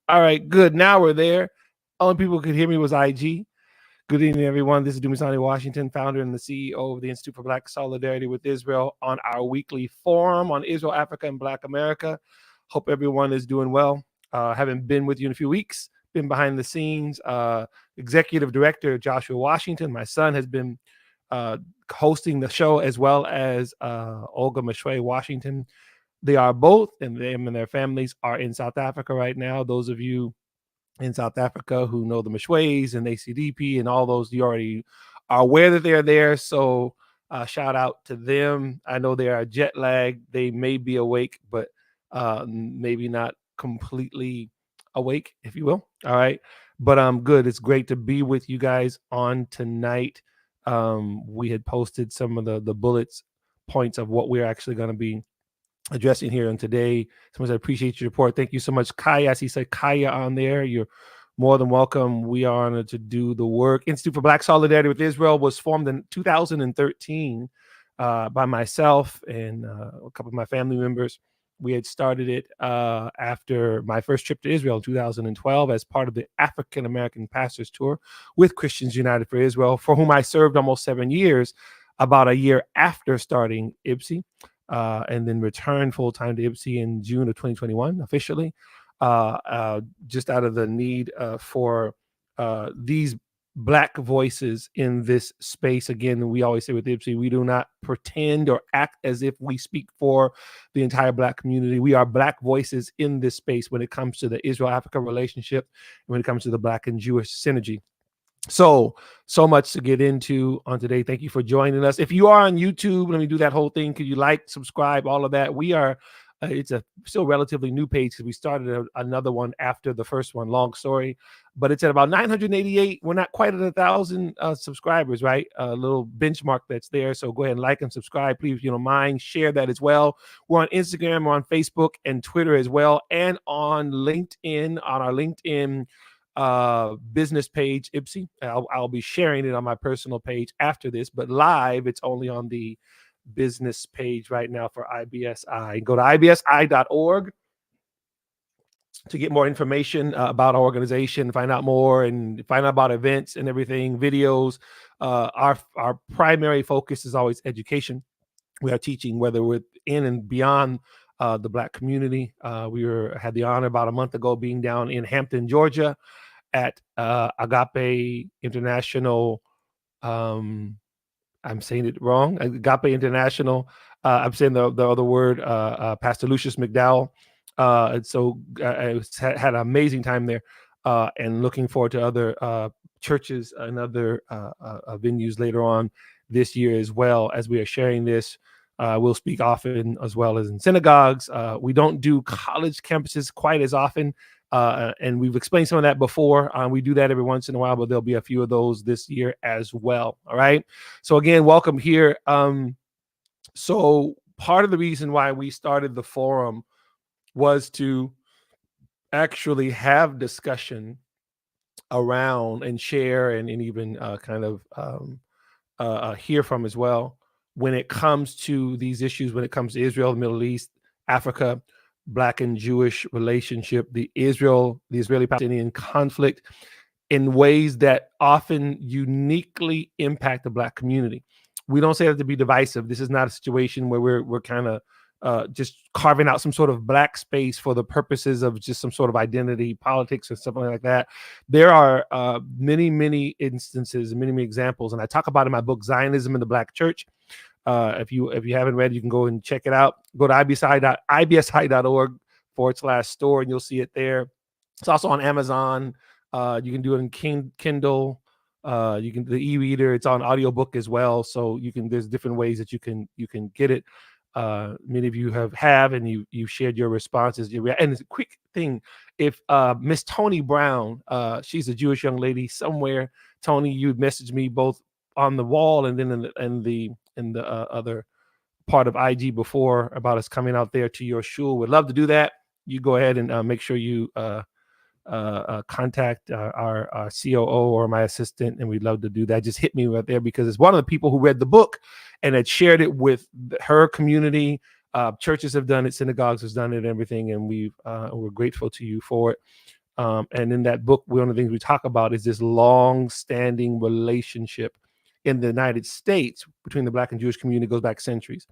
All right, good. Now we're there. Only people who could hear me was IG. Good evening, everyone. This is Dumisani Washington, founder and the CEO of the Institute for Black Solidarity with Israel, on our weekly forum on Israel, Africa, and Black America. Hope everyone is doing well. Haven't been with you in a few weeks. Been behind the scenes. Executive Director Joshua Washington, my son, has been hosting the show, as well as Olga Mashwe Washington. They are both, and them and their families are in South Africa right now. Those of you in South Africa who know the Mashways and ACDP and all those, you already are aware that they're there. So shout out to them. I know they are jet lagged. They may be awake, but maybe not completely awake, if you will. All right. But good. It's great to be with you guys on tonight. We had posted some of the bullets points of what we're actually going to be addressing here. And today, someone said, appreciate your report. Thank you so much, Kaya. I see said Kaya on there. You're more than welcome. We are honored to do the work. Institute for Black Solidarity with Israel was formed in 2013 by myself and a couple of my family members. We had started it after my first trip to Israel in 2012 as part of the African American Pastors Tour with Christians United for Israel, for whom I served almost 7 years, about a year after starting IBSI. And then returned full-time to IBSI in June of 2021, officially, just out of the need for these Black voices in this space. Again, we always say with IBSI, we do not pretend or act as if we speak for the entire Black community. We are Black voices in this space when it comes to the Israel-Africa relationship, and when it comes to the Black and Jewish synergy. So much to get into on today. Thank you for joining us. If you are on YouTube, let me do that whole thing. Could you like, subscribe, all of that? We are, it's a still relatively new page because we started another one after the first one, long story, but it's at about 988. We're not quite at 1,000 subscribers, right? A little benchmark that's there. So go ahead and like and subscribe, please, if you don't mind. Share that as well. We're on Instagram, we're on Facebook and Twitter as well, and on LinkedIn, on our LinkedIn business page, IBSI. I'll be sharing it on my personal page after this, but live, it's only on the business page right now for IBSI. Go to ibsi.org to get more information about our organization, find out more, and find out about events and everything, videos. Our primary focus is always education. We are teaching, whether we're in and beyond the Black community. We had the honor about a month ago being down in Hampton, Georgia, at Agape International. I'm saying it wrong. Agape International. I'm saying the other word. Pastor Lucius McDowell. And so I had an amazing time there, and looking forward to other churches and other venues later on this year as well. As we are sharing this, we'll speak often as well as in synagogues. We don't do college campuses quite as often. And we've explained some of that before. We do that every once in a while, but there'll be a few of those this year as well. All right. So again, welcome here. So part of the reason why we started the forum was to actually have discussion around and share and even kind of hear from as well when it comes to these issues, when it comes to Israel, the Middle East, Africa, Black and Jewish relationship, the Israeli-Palestinian conflict, in ways that often uniquely impact the Black community. We don't say that to be divisive. This is not a situation where we're kind of just carving out some sort of Black space for the purposes of just some sort of identity politics or something like that. There are many instances, many examples, and I talk about in my book, Zionism in the Black Church. If you haven't read, you can go and check it out. Go to ibsi.org/store, and you'll see it there. It's also on Amazon. You can do it in Kindle. You can the e-reader. It's on audiobook as well. So there's different ways that you can get it. Many of you have and you shared your responses. And it's a quick thing. If Miss Tony Brown, she's a Jewish young lady somewhere. Tony, you messaged me both on the wall and then in the other part of IG before about us coming out there to your shul. Would love to do that. You go ahead and make sure you contact our COO or my assistant, and we'd love to do that. Just hit me right there, because it's one of the people who read the book and had shared it with her community. Churches have done it, synagogues has done it, and everything, and we're grateful to you for it. And in that book, one of the things we talk about is this long-standing relationship in the United States between the Black and Jewish community goes back centuries.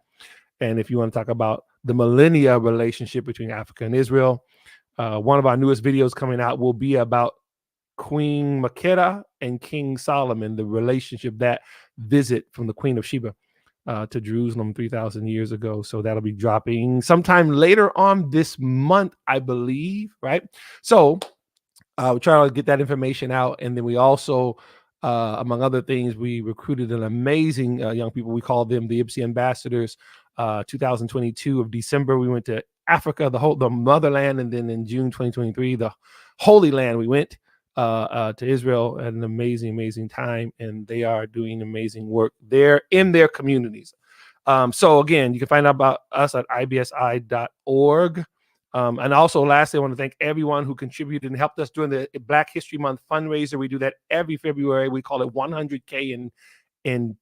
And if you want to talk about the millennia relationship between Africa and Israel, one of our newest videos coming out will be about Queen Makeda and King Solomon, the relationship, that visit from the Queen of Sheba to Jerusalem 3,000 years ago. So that'll be dropping sometime later on this month, I believe, right? So we try to get that information out. And then we also, among other things, we recruited an amazing young people. We call them the IBSI ambassadors. 2022 of December, we went to Africa, the motherland. And then in June 2023, the Holy Land, we went to Israel at an amazing time. And they are doing amazing work there in their communities. So again, you can find out about us at ibsi.org. And also, lastly, I want to thank everyone who contributed and helped us during the Black History Month fundraiser. We do that every February. We call it 100K in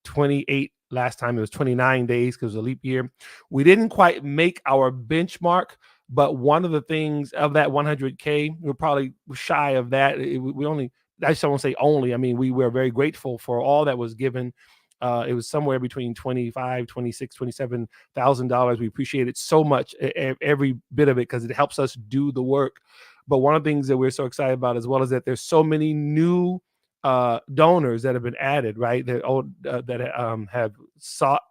28. Last time it was 29 days because it was a leap year. We didn't quite make our benchmark, but one of the things of that 100K, we're probably shy of that. We only, I just won't say only. I mean, we were very grateful for all that was given. It was somewhere between $25,000, $26,000, $27,000. We appreciate it so much, every bit of it, because it helps us do the work. But one of the things that we're so excited about as well is that there's so many new donors that have been added, right? That have sought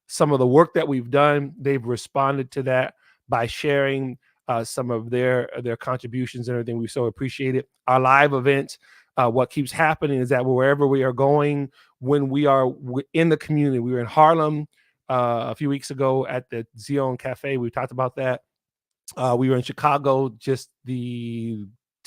some of the work that we've done. They've responded to that by sharing some of their contributions and everything. We so appreciate it. Our live events. What keeps happening is that wherever we are going, when we are in the community, we were in Harlem a few weeks ago at the Zion Cafe. We talked about that. We were in Chicago just a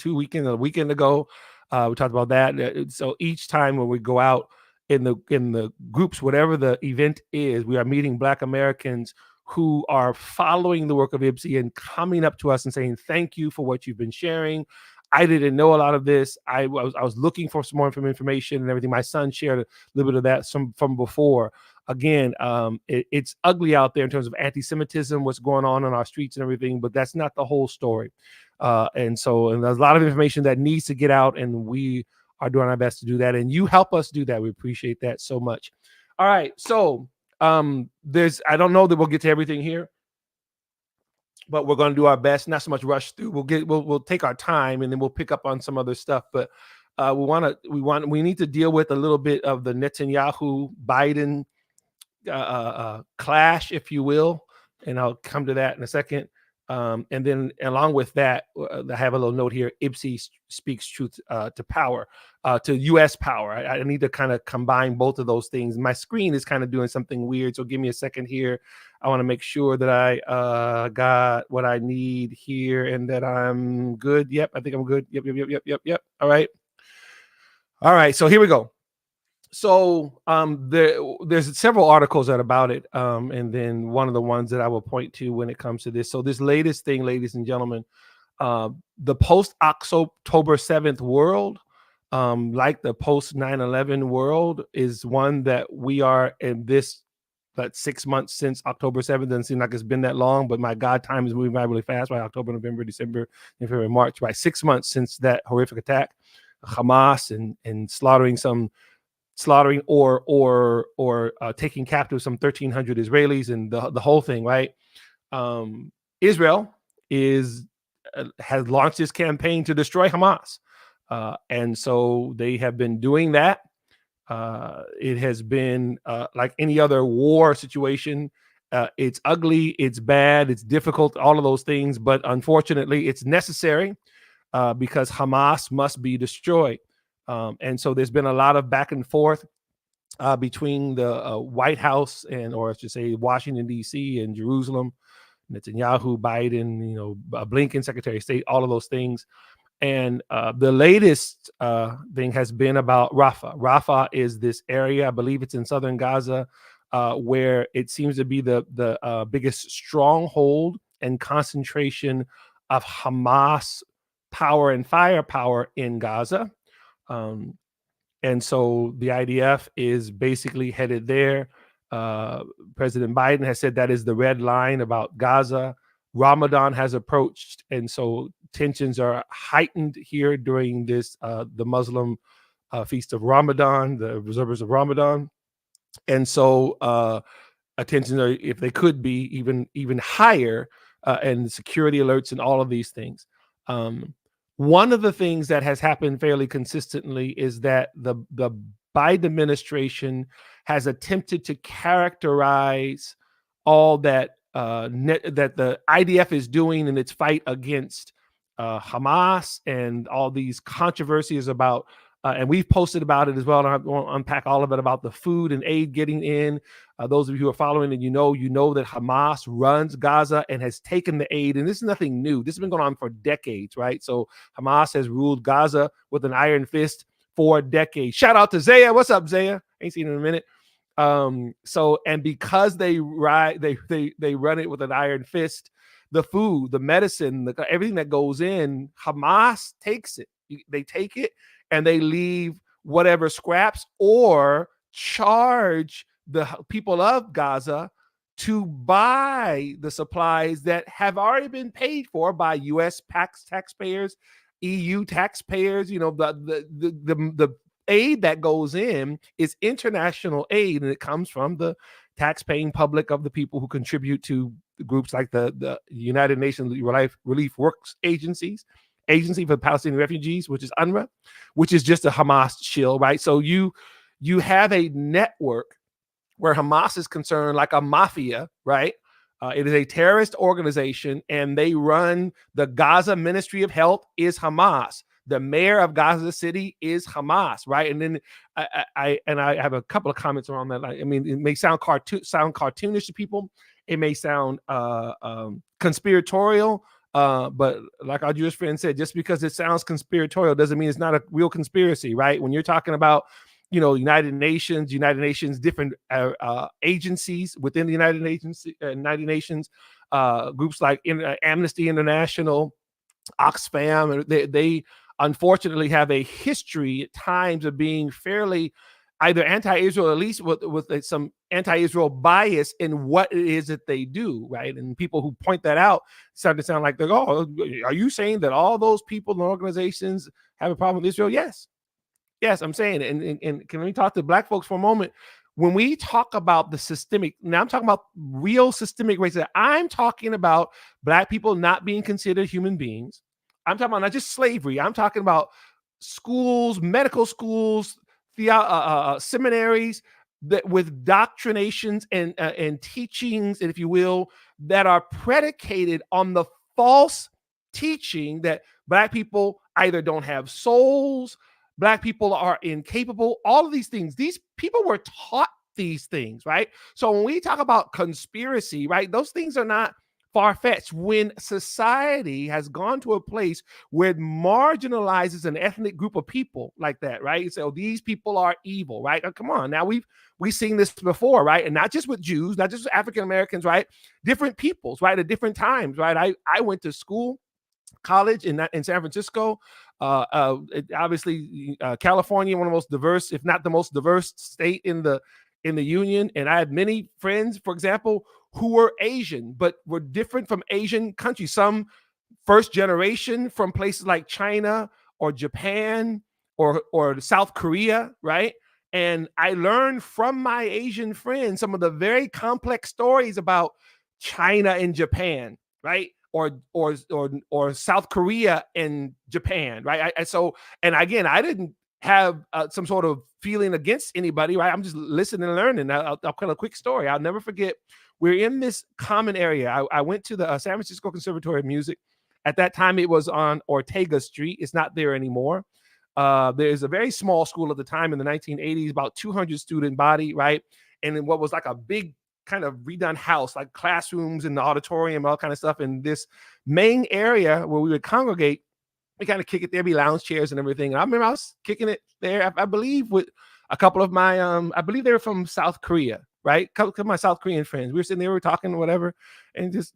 weekend ago. We talked about that. So each time when we go out in the groups, whatever the event is, we are meeting Black Americans who are following the work of IBSI and coming up to us and saying, thank you for what you've been sharing. I didn't know a lot of this. I was looking for some more information and everything. My son shared a little bit of that from before. Again, it's ugly out there in terms of anti-Semitism, what's going on our streets and everything, but that's not the whole story. And there's a lot of information that needs to get out, and we are doing our best to do that. And you help us do that. We appreciate that so much. All right. So I don't know that we'll get to everything here, but we're going to do our best. Not so much rush through. We'll take our time, and then we'll pick up on some other stuff. But we need to deal with a little bit of the Netanyahu Biden clash, if you will, and I'll come to that in a second. And then along with that, I have a little note here. IBSI speaks truth to power, to U.S. power. I need to kind of combine both of those things. My screen is kind of doing something weird, so give me a second here. I want to make sure that I got what I need here and that I'm good. Yep, I think I'm good. Yep. All right. So here we go. So there's several articles about it, and then one of the ones that I will point to when it comes to this. So this latest thing, ladies and gentlemen, the post-October 7th world, like the post-9/11 world, is one that we are in this. But 6 months since October 7th, doesn't seem like it's been that long, but my God, time is moving by really fast. By October, November, December, February, March, by 6 months since that horrific attack, Hamas and slaughtering or taking captive some 1,300 Israelis and the whole thing, right? Israel has launched this campaign to destroy Hamas, and so they have been doing that. It has been like any other war situation. It's ugly, it's bad, it's difficult, all of those things, but unfortunately, it's necessary because Hamas must be destroyed. And so there's been a lot of back and forth between the White House or I should say Washington, D.C. and Jerusalem, Netanyahu, Biden, Blinken, Secretary of State, all of those things. And the latest thing has been about Rafah. Rafah is this area, I believe it's in southern Gaza, where it seems to be the biggest stronghold and concentration of Hamas power and firepower in Gaza. And so the IDF is basically headed there. President Biden has said that is the red line about Gaza. Ramadan has approached, and so tensions are heightened here during this the Muslim feast of Ramadan, the observers of Ramadan, and so tensions are, if they could be, even higher, and security alerts and all of these things. One of the things that has happened fairly consistently is that the Biden administration has attempted to characterize all that that the IDF is doing in its fight against Hamas, and all these controversies about, and we've posted about it as well. And I won't unpack all of it about the food and aid getting in. Those of you who are following, and you know that Hamas runs Gaza and has taken the aid, and this is nothing new. This has been going on for decades, right? So Hamas has ruled Gaza with an iron fist for decades. Shout out to Zaya. What's up, Zaya? Ain't seen in a minute. So, and because they run it with an iron fist, the food, the medicine, everything that goes in, Hamas takes it. They take it and they leave whatever scraps, or charge the people of Gaza to buy the supplies that have already been paid for by U.S. taxpayers, EU taxpayers. You know, the aid that goes in is international aid, and it comes from the tax-paying public of the people who contribute to groups like the United Nations Relief Works Agency for Palestinian Refugees, which is UNRWA, which is just a Hamas shill, right? So you have a network where Hamas is concerned, like a mafia, right? It is a terrorist organization, and they run the Gaza Ministry of Health is Hamas. The mayor of Gaza City is Hamas, right? And then I have a couple of comments around that. I mean, it may sound cartoonish to people. It may sound conspiratorial, but like our Jewish friend said, just because it sounds conspiratorial doesn't mean it's not a real conspiracy, right? When you're talking about, United Nations, different agencies within the United Nations, groups like Amnesty International, Oxfam, they unfortunately have a history at times of being fairly either anti-Israel, at least with some anti-Israel bias in what it is that they do, right? And people who point that out start to sound like, oh, are you saying that all those people and organizations have a problem with Israel? Yes, I'm saying it. And can we talk to Black folks for a moment? When we talk about the systemic, now I'm talking about real systemic racism. I'm talking about Black people not being considered human beings. I'm talking about not just slavery. I'm talking about schools, medical schools, seminaries that with doctrinations and teachings, and if you will, that are predicated on the false teaching that Black people either don't have souls, Black people are incapable, all of these things. These people were taught these things, right? So when we talk about conspiracy, right, those things are not far-fetched. When society has gone to a place where it marginalizes an ethnic group of people like that, right? So these people are evil, right? Come on, now we've seen this before, right? And not just with Jews, not just with African Americans, right? Different peoples, right? At different times, right? I went to college in San Francisco. Obviously, California, one of the most diverse, if not the most diverse state in the union. And I had many friends, for example, who were Asian, but were different from Asian countries. Some first generation from places like China or Japan or South Korea, right? And I learned from my Asian friends some of the very complex stories about China and Japan, right? Or South Korea and Japan, right? And again, I didn't have some sort of feeling against anybody, right? I'm just listening and learning. I'll tell a quick story. I'll never forget. We're in this common area. I went to the San Francisco Conservatory of Music. At that time, it was on Ortega Street. It's not there anymore. There's a very small school at the time in the 1980s, about 200 student body, right? And in what was like a big kind of redone house, like classrooms and the auditorium, all kind of stuff. In this main area where we would congregate, we kind of kick it there, be lounge chairs and everything. And I remember I was kicking it there, I believe, with a couple of my, I believe they were from South Korea, right? A couple of my South Korean friends. We were sitting there, we were talking or whatever, and just,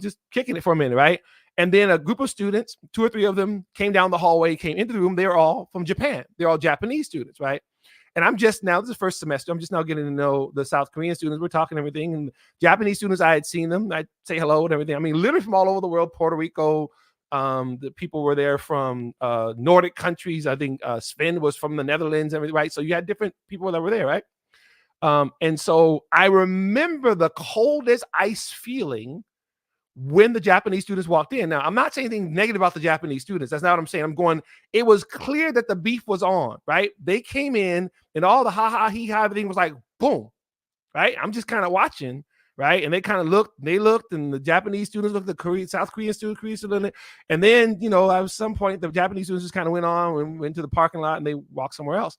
just kicking it for a minute, right? And then a group of students, 2 or 3 of them, came down the hallway, came into the room. They were all from Japan. They're all Japanese students, right? And I'm just now, this is first semester, I'm just now getting to know the South Korean students. We're talking everything. And Japanese students, I had seen them. I'd say hello and everything. I mean, literally from all over the world, Puerto Rico. The people were there from Nordic countries. I think Sven was from the Netherlands, everything, right? So you had different people that were there, right? And so I remember the cold as ice feeling when the Japanese students walked in. Now, I'm not saying anything negative about the Japanese students. That's not what I'm saying. I'm going, it was clear that the beef was on, right? They came in and all the ha-ha, he-ha, everything was like, boom, right? I'm just kind of watching, right? And they kind of looked, and the Japanese students looked, the South Korean students, and then, you know, at some point, the Japanese students just kind of went on and went to the parking lot and they walked somewhere else.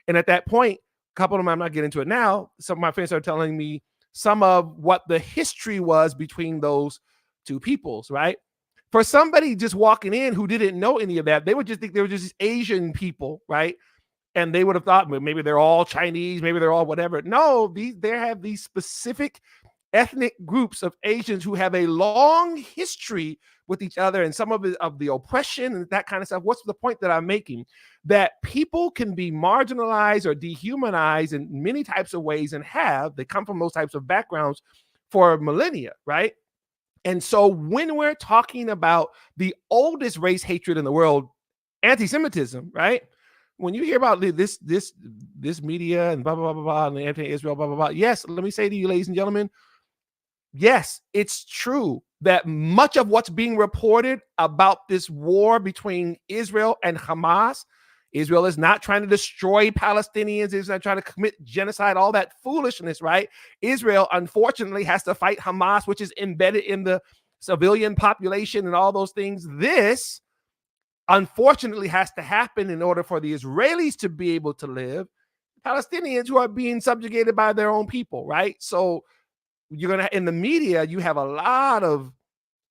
And at that point, a couple of them, I'm not getting into it now, some of my friends are telling me some of what the history was between those two peoples, right? For somebody just walking in who didn't know any of that, they would just think they were just Asian people, right? And they would have thought, well, maybe they're all Chinese, maybe they're all whatever. No, they have these specific ethnic groups of Asians who have a long history with each other, and some of the oppression and that kind of stuff. What's the point that I'm making? That people can be marginalized or dehumanized in many types of ways, and they come from those types of backgrounds for millennia, right? And so when we're talking about the oldest race hatred in the world, anti-Semitism, right? When you hear about this media and blah, blah, blah, blah, and the anti-Israel, blah, blah, blah. Yes, let me say to you, ladies and gentlemen, yes, it's true that much of what's being reported about this war between Israel and Hamas, Israel is not trying to destroy Palestinians. It's not trying to commit genocide, all that foolishness, right? Israel, unfortunately, has to fight Hamas, which is embedded in the civilian population and all those things. This, unfortunately, has to happen in order for the Israelis to be able to live. Palestinians who are being subjugated by their own people, right? So you're going to, in the media, you have a lot of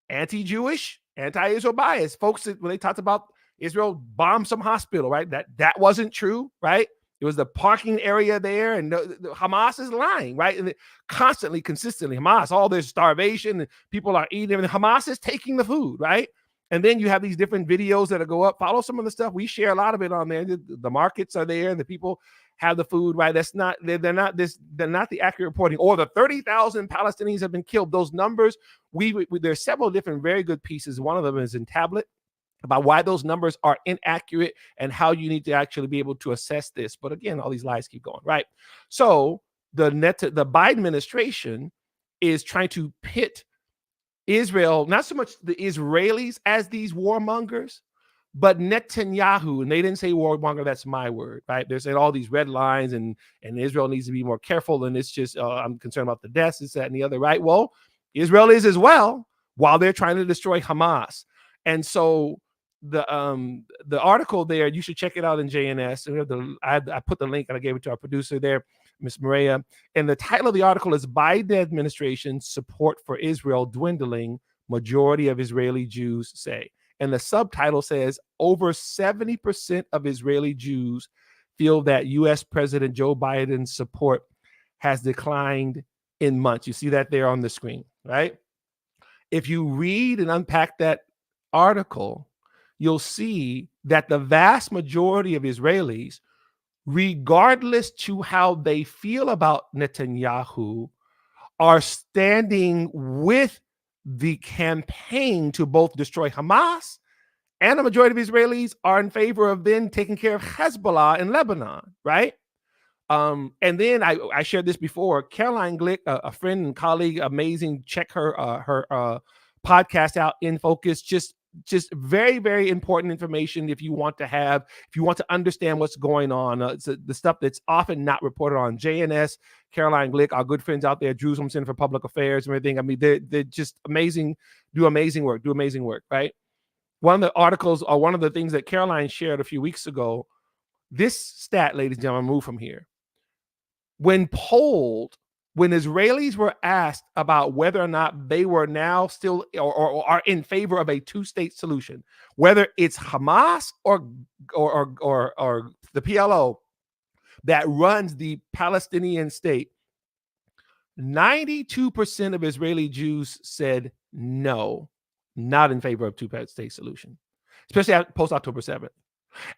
anti-Jewish, anti-Israel bias. Folks, when they talked about Israel bombed some hospital, right? That wasn't true, right? It was the parking area there, and the Hamas is lying, right? And constantly, consistently, Hamas, all this starvation, and people are eating, and Hamas is taking the food, right? And then you have these different videos that go up. Follow some of the stuff. We share a lot of it on there. The markets are there, and the people have the food, right? That's not, they're not the accurate reporting. Or the 30,000 Palestinians have been killed. Those numbers, there's several different very good pieces. One of them is in Tablet about why those numbers are inaccurate and how you need to actually be able to assess this. But again, all these lies keep going, right? So the Biden administration is trying to pit Israel, not so much the Israelis as these warmongers, but Netanyahu, and they didn't say warmonger, that's my word, right? They're saying all these red lines, and Israel needs to be more careful, and it's just, I'm concerned about the deaths, this, that, and the other, right? Well, Israel is as well, while they're trying to destroy Hamas. And so the article there, you should check it out in JNS. I put the link and I gave it to our producer there, Miss Maria. And the title of the article is Biden Administration Support for Israel Dwindling, Majority of Israeli Jews Say. And the subtitle says, over 70% of Israeli Jews feel that U.S. President Joe Biden's support has declined in months. You see that there on the screen, right? If you read and unpack that article, you'll see that the vast majority of Israelis, regardless to how they feel about Netanyahu, are standing with the campaign to both destroy Hamas, and the majority of Israelis are in favor of then taking care of Hezbollah in Lebanon, right? And then I shared this before. Caroline Glick, a friend and colleague, amazing. Check her podcast out, In Focus. Just very, very important information if you want to understand what's going on. It's the stuff that's often not reported on. JNS, Caroline Glick, our good friends out there, Jerusalem Center for Public Affairs and everything. I mean, they're just amazing, do amazing work, right? One of the articles, or one of the things that Caroline shared a few weeks ago, this stat, ladies and gentlemen, move from here. When polled, when Israelis were asked about whether or not they were now still or are in favor of a two-state solution, whether it's Hamas or the PLO that runs the Palestinian state, 92% of Israeli Jews said no, not in favor of two-state solution, especially post October 7th.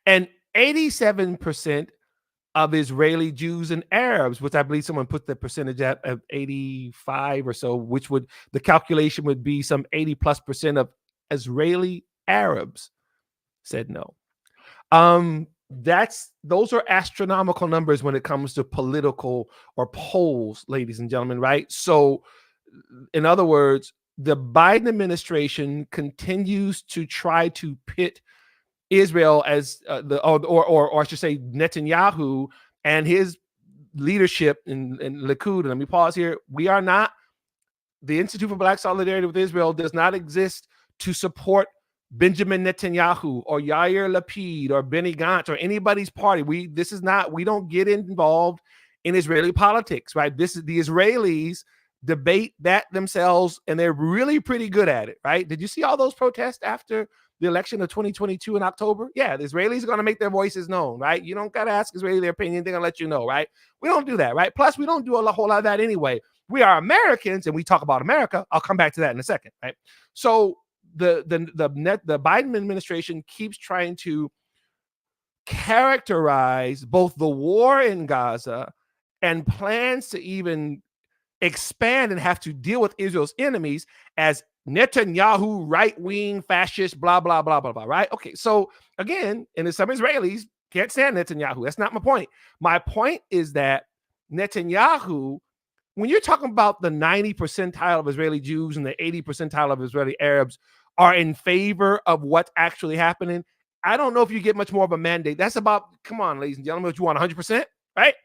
And 87% of Israeli Jews and Arabs, which I believe someone put the percentage at 85 or so, which would, the calculation would be some 80+% of Israeli Arabs said no. Those are astronomical numbers when it comes to political or polls, ladies and gentlemen, right? So, in other words, the Biden administration continues to try to pit Israel as or I should say Netanyahu and his leadership in Likud. And let me pause here. We are not, the Institute for Black Solidarity with Israel does not exist to support Benjamin Netanyahu or Yair Lapid or Benny Gantz or anybody's party. We don't get involved in Israeli politics, right? This is, the Israelis debate that themselves, and they're really pretty good at it, right? Did you see all those protests after the election of 2022 in October? Yeah, the Israelis are going to make their voices known, right? You don't got to ask Israeli their opinion. They're going to let you know, right? We don't do that, right? Plus, we don't do a whole lot of that anyway. We are Americans, and we talk about America. I'll come back to that in a second, right? So the Biden administration keeps trying to characterize both the war in Gaza and plans to even expand and have to deal with Israel's enemies as Netanyahu, right-wing, fascist, blah, blah, blah, blah, blah, right? Okay, so again, and some Israelis can't stand Netanyahu. That's not my point. My point is that Netanyahu, when you're talking about the 90 percentile of Israeli Jews and the 80 percentile of Israeli Arabs are in favor of what's actually happening, I don't know if you get much more of a mandate. That's about, come on, ladies and gentlemen, you want 100%, right?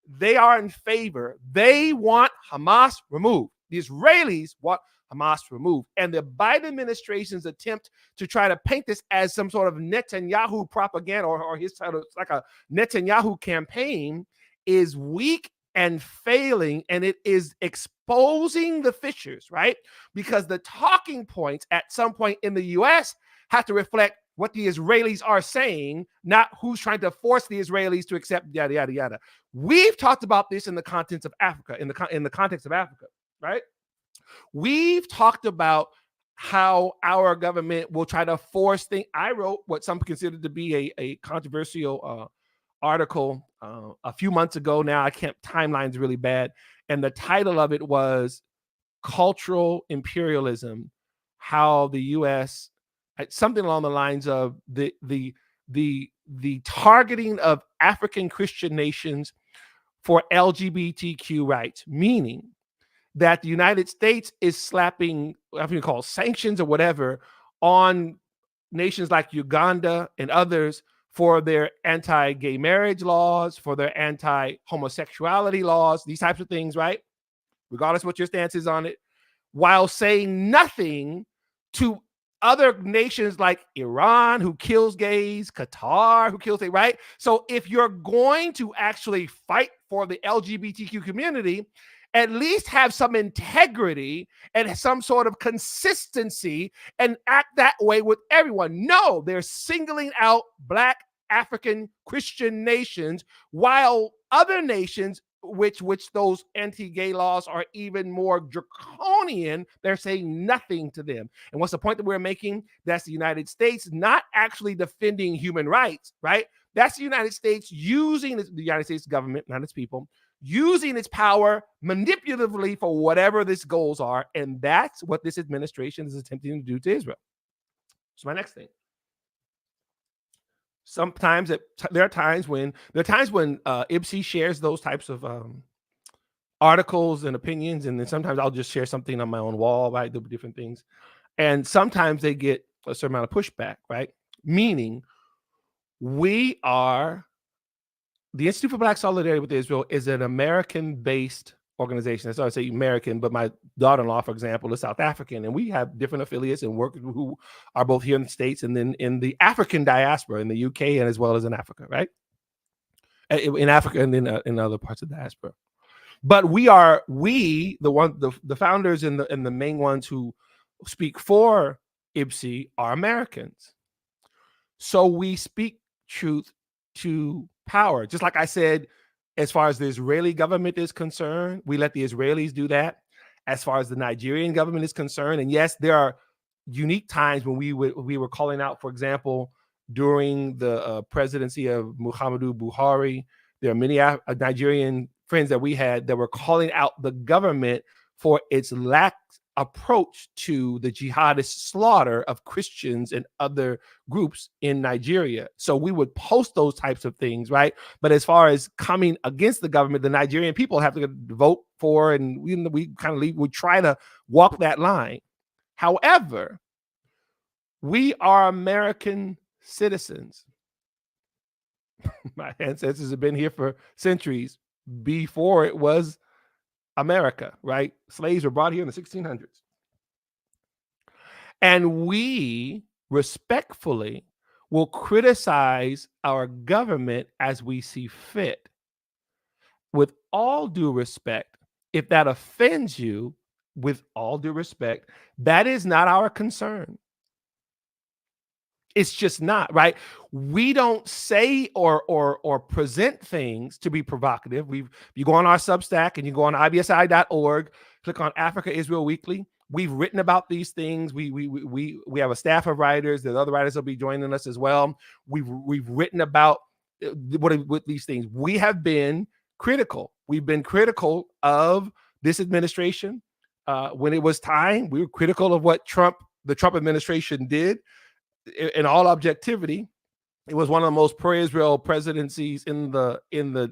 They are in favor. They want Hamas removed. The Israelis want Hamas removed. And the Biden administration's attempt to try to paint this as some sort of Netanyahu propaganda or his title, like a Netanyahu campaign, is weak and failing, and it is exposing the fissures, right? Because the talking points at some point in the U.S. have to reflect what the Israelis are saying, not who's trying to force the Israelis to accept yada, yada, yada. We've talked about this in the context of Africa, in the context of Africa, right? We've talked about how our government will try to force things. I wrote what some consider to be a controversial article a few months ago now. I can't, timeline's really bad. And the title of it was Cultural Imperialism, how the U.S., something along the lines of the targeting of African Christian nations for LGBTQ rights, meaning that the United States is slapping, I think you call sanctions or whatever, on nations like Uganda and others for their anti-gay marriage laws, for their anti-homosexuality laws, these types of things, right? Regardless of what your stance is on it, while saying nothing to other nations like Iran, who kills gays, Qatar, who kills gays, right? So if you're going to actually fight for the LGBTQ community, at least have some integrity and some sort of consistency and act that way with everyone. No, they're singling out Black, African, Christian nations, while other nations, which those anti-gay laws are even more draconian, they're saying nothing to them. And what's the point that we're making? That's the United States not actually defending human rights, right? That's the United States using the United States government, not its people, using its power manipulatively for whatever its goals are. And that's what this administration is attempting to do to Israel. So my next thing. Sometimes there are times when IBSI shares those types of articles and opinions, and then sometimes I'll just share something on my own wall, right? There'll be different things, and sometimes they get a certain amount of pushback, right? Meaning, we are the Institute for Black Solidarity with Israel is an American-based organization. So I say American, but my daughter-in-law, for example, is South African, and we have different affiliates and workers who are both here in the States and then in the African diaspora in the UK and as well as in Africa, right? In Africa and then in other parts of the diaspora. But the founders and the main ones who speak for IBSI are Americans. So we speak truth to power. Just like I said, as far as the Israeli government is concerned, we let the Israelis do that. As far as the Nigerian government is concerned, and yes, there are unique times when we were calling out, for example, during the presidency of Muhammadu Buhari, There are many Nigerian friends that we had that were calling out the government for its lax approach to the jihadist slaughter of Christians and other groups in Nigeria. So we would post those types of things, right? But as far as coming against the government, the Nigerian people have to vote for, and we kind of we try to walk that line. However, we are American citizens. My ancestors have been here for centuries before it was America, right? Slaves were brought here in the 1600s. And we respectfully will criticize our government as we see fit. With all due respect, if that offends you, with all due respect, that is not our concern. It's just not, right? We don't say or present things to be provocative. You go on our Substack and you go on IBSI.org, click on Africa Israel Weekly. We've written about these things. We have a staff of writers. The other writers will be joining us as well. We've written about what these things. We have been critical. We've been critical of this administration. When it was time, we were critical of what the Trump administration did. In all objectivity, it was one of the most pro-Israel presidencies in the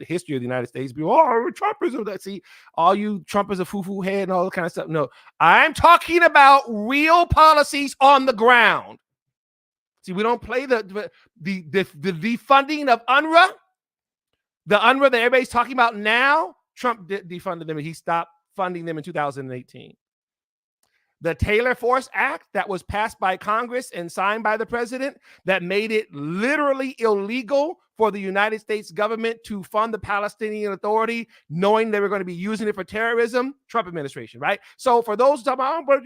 history of the United States. People, Trump is that. See, all you Trump is a foo-foo head and all that kind of stuff. No, I'm talking about real policies on the ground. See, we don't play the defunding of UNRWA. The UNRWA that everybody's talking about now, Trump defunded them and he stopped funding them in 2018. The Taylor Force Act that was passed by Congress and signed by the president that made it literally illegal for the United States government to fund the Palestinian Authority, knowing they were going to be using it for terrorism, Trump administration, right? So for those talking about, but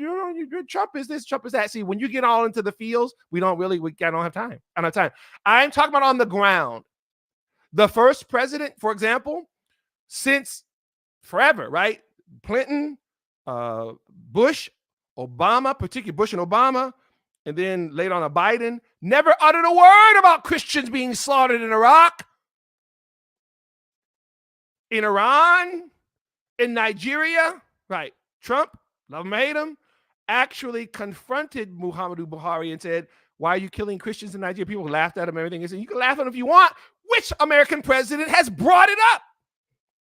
Trump is this, Trump is that. See, when you get all into the fields, I don't have time. I don't have time. I'm talking about on the ground. The first president, for example, since forever, right? Clinton, Bush, Obama, particularly Bush and Obama, and then later on Biden, never uttered a word about Christians being slaughtered in Iraq, in Iran, in Nigeria, right? Trump, love him or hate him, actually confronted Muhammadu Buhari and said, why are you killing Christians in Nigeria? People laughed at him and everything. He said, you can laugh at him if you want. Which American president has brought it up,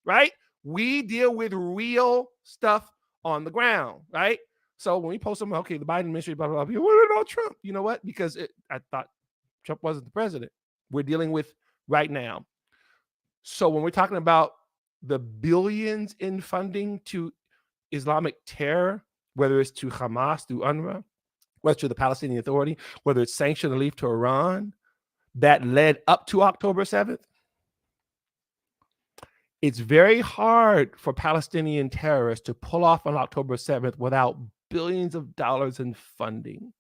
right? We deal with real stuff on the ground, right? So when we post something, okay, the Biden administration, blah, blah, blah, what about Trump? You know what? Because I thought Trump wasn't the president. We're dealing with right now. So when we're talking about the billions in funding to Islamic terror, whether it's to Hamas, through UNRWA, whether it's to the Palestinian Authority, whether it's sanction relief to Iran, that led up to October 7th, it's very hard for Palestinian terrorists to pull off on October 7th without billions of dollars in funding.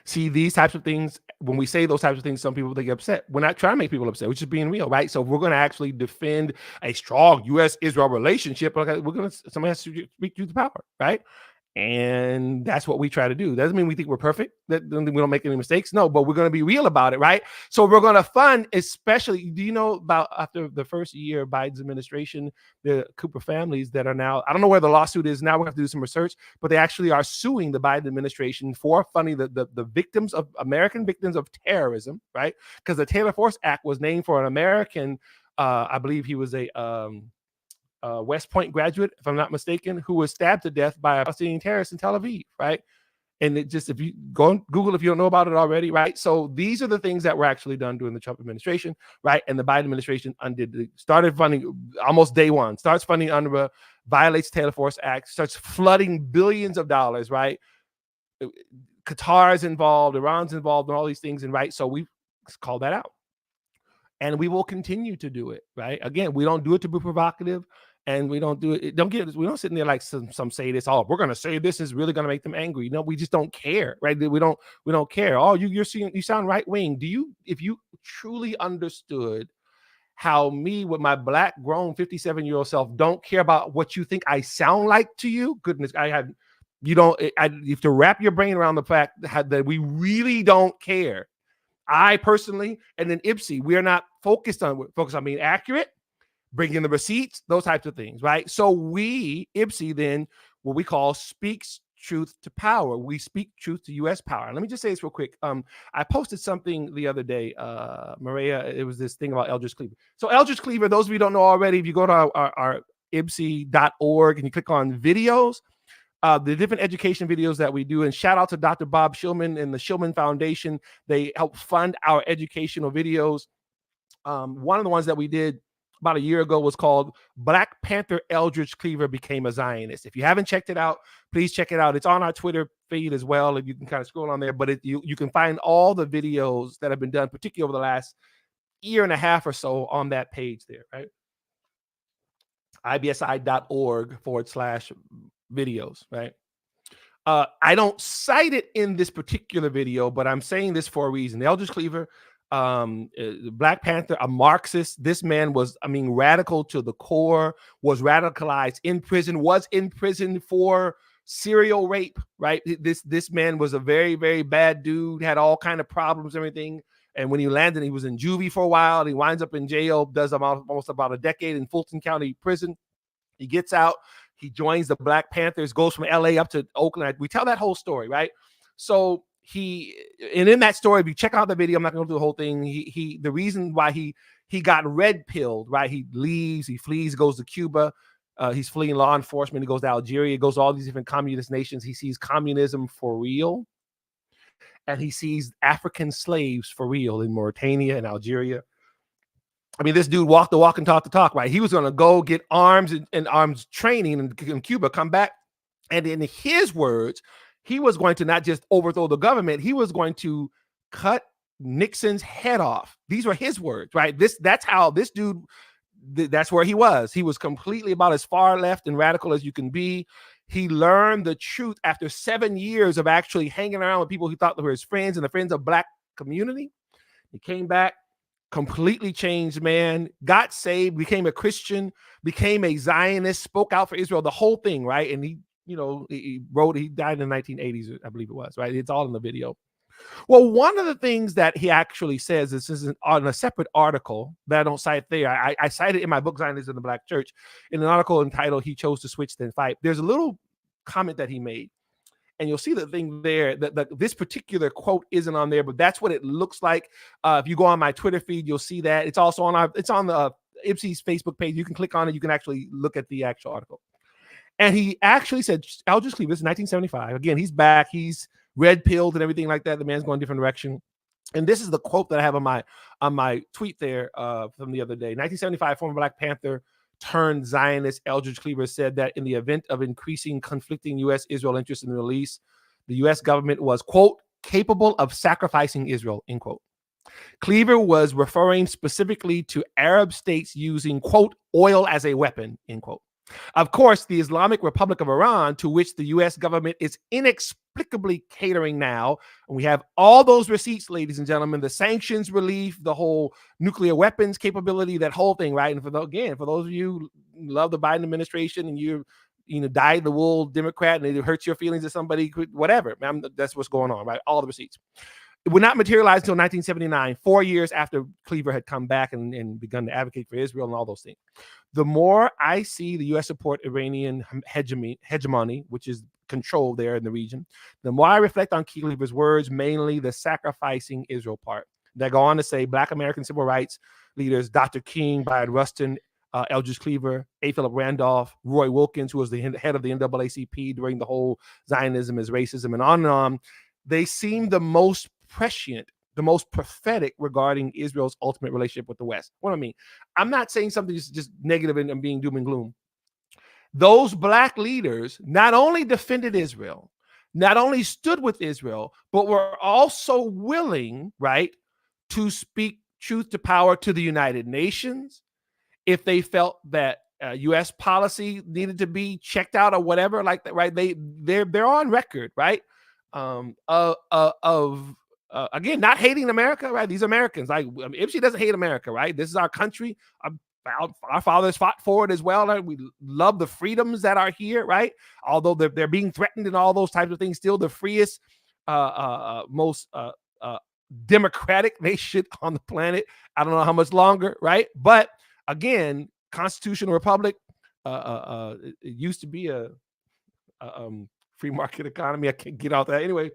See, these types of things, when we say those types of things, some people, they get upset. We're not trying to make people upset. We're just being real, right? So if we're going to actually defend a strong U.S.-Israel relationship, somebody has to speak to the power, right? And that's what we try to do. Doesn't mean we think we're perfect, that we don't make any mistakes. No, but we're going to be real about it, right? So we're going to fund, especially, do you know about after the first year of Biden's administration, the Cooper families that are now, I don't know where the lawsuit is now, we're going to have to do some research, but they actually are suing the Biden administration for funding the victims of American victims of terrorism, right? Because the Taylor Force Act was named for an American, I believe he was a West Point graduate, if I'm not mistaken, who was stabbed to death by a Palestinian terrorist in Tel Aviv, right? And it just, if you go on Google, if you don't know about it already, right? So these are the things that were actually done during the Trump administration, right? And the Biden administration started funding almost day one, starts funding UNRWA, violates Taylor Force Act, starts flooding billions of dollars, right? Qatar's involved, Iran's involved, and all these things, and right? So we call that out. And we will continue to do it, right? Again, we don't do it to be provocative. And we don't do it. We don't sit in there like some say this. Oh, we're gonna say this is really gonna make them angry. No, we just don't care, right? We don't care. Oh, you sound right wing. If you truly understood how me with my black grown 57-year-old self don't care about what you think I sound like to you, goodness, you have to wrap your brain around the fact that we really don't care. I personally, and then IBSI, we are not focused on being accurate, bringing the receipts, those types of things, right? So we, IBSI, then what we call speaks truth to power. We speak truth to U.S. power. Let me just say this real quick. I posted something the other day, Maria. It was this thing about Eldridge Cleaver. So Eldridge Cleaver, those of you who don't know already, if you go to our IBSI.org and you click on videos, the different education videos that we do, and shout out to Dr. Bob Shillman and the Shillman Foundation. They help fund our educational videos. One of the ones that we did about a year ago was called Black Panther Eldridge Cleaver Became a Zionist. If you haven't checked it out, please check it out. It's on our Twitter feed as well, and you can kind of scroll on there, but you can find all the videos that have been done, particularly over the last year and a half or so, on that page there, right? IBSI.org/videos, right? I don't cite it in this particular video, but I'm saying this for a reason. Eldridge Cleaver, Black Panther, a Marxist. This man was, radical to the core, was radicalized in prison, was in prison for serial rape, right? This man was a very, very bad dude, had all kind of problems, everything. And when he landed, he was in juvie for a while. And he winds up in jail, does almost about a decade in Fulton County Prison. He gets out. He joins the Black Panthers, goes from LA up to Oakland. We tell that whole story, right? So in that story, if you check out the video, I'm not going to do the whole thing. The reason why he got red pilled, right? He leaves, he flees, goes to Cuba. He's fleeing law enforcement. He goes to Algeria, goes to all these different communist nations. He sees communism for real. And he sees African slaves for real in Mauritania and Algeria. This dude walked the walk and talked the talk, right? He was going to go get arms and arms training in Cuba, come back. And in his words, he was going to not just overthrow the government, he was going to cut Nixon's head off. These were his words, right? That's how this dude, that's where he was. He was completely about as far left and radical as you can be. He learned the truth after 7 years of actually hanging around with people he thought were his friends and the friends of Black community. He came back, completely changed man, got saved, became a Christian, became a Zionist, spoke out for Israel, the whole thing, right? And he died in the 1980s, I believe it was, right? It's all in the video. Well, one of the things that he actually says, this is on a separate article that I don't cite there. I cite it in my book, Zionism in the Black Church, in an article entitled He Chose to Switch Then Fight. There's a little comment that he made, and you'll see the thing there that this particular quote isn't on there, but that's what it looks like. If you go on my Twitter feed, you'll see that. It's also on the IBSI's Facebook page. You can click on it. You can actually look at the actual article. And he actually said, Eldridge Cleaver, this is 1975. Again, he's back. He's red-pilled and everything like that. The man's going a different direction. And this is the quote that I have on my tweet there from the other day. 1975, former Black Panther turned Zionist Eldridge Cleaver said that in the event of increasing conflicting U.S.-Israel interests in the Middle East, the U.S. government was, quote, capable of sacrificing Israel, end quote. Cleaver was referring specifically to Arab states using, quote, oil as a weapon, end quote. Of course, the Islamic Republic of Iran, to which the U.S. government is inexplicably catering now, and we have all those receipts, ladies and gentlemen, the sanctions relief, the whole nuclear weapons capability, that whole thing, right? And for those of you who love the Biden administration and you're dyed-in-the-wool Democrat and it hurts your feelings that somebody could, whatever, that's what's going on, right? All the receipts. It would not materialize until 1979, 4 years after Cleaver had come back and begun to advocate for Israel and all those things. The more I see the U.S. support Iranian hegemony, which is control there in the region, the more I reflect on Cleaver's words, mainly the sacrificing Israel part. They go on to say Black American civil rights leaders, Dr. King, Bayard Rustin, Eldridge Cleaver, A. Philip Randolph, Roy Wilkins, who was the head of the NAACP during the whole Zionism is racism and on, they seem the most prescient, the most prophetic regarding Israel's ultimate relationship with the West. What do I mean? I'm not saying something just negative and being doom and gloom. Those Black leaders not only defended Israel, not only stood with Israel, but were also willing, right, to speak truth to power to the United Nations if they felt that U.S. policy needed to be checked out or whatever like that, right? They're on record, right, again, not hating America, right? These Americans, IBSI doesn't hate America, right? This is our country. Our fathers fought for it as well. Right? We love the freedoms that are here, right? Although they're being threatened and all those types of things, still the freest, most democratic nation on the planet. I don't know how much longer, right? But again, constitutional republic. It used to be a free market economy. I can't get out that anyway.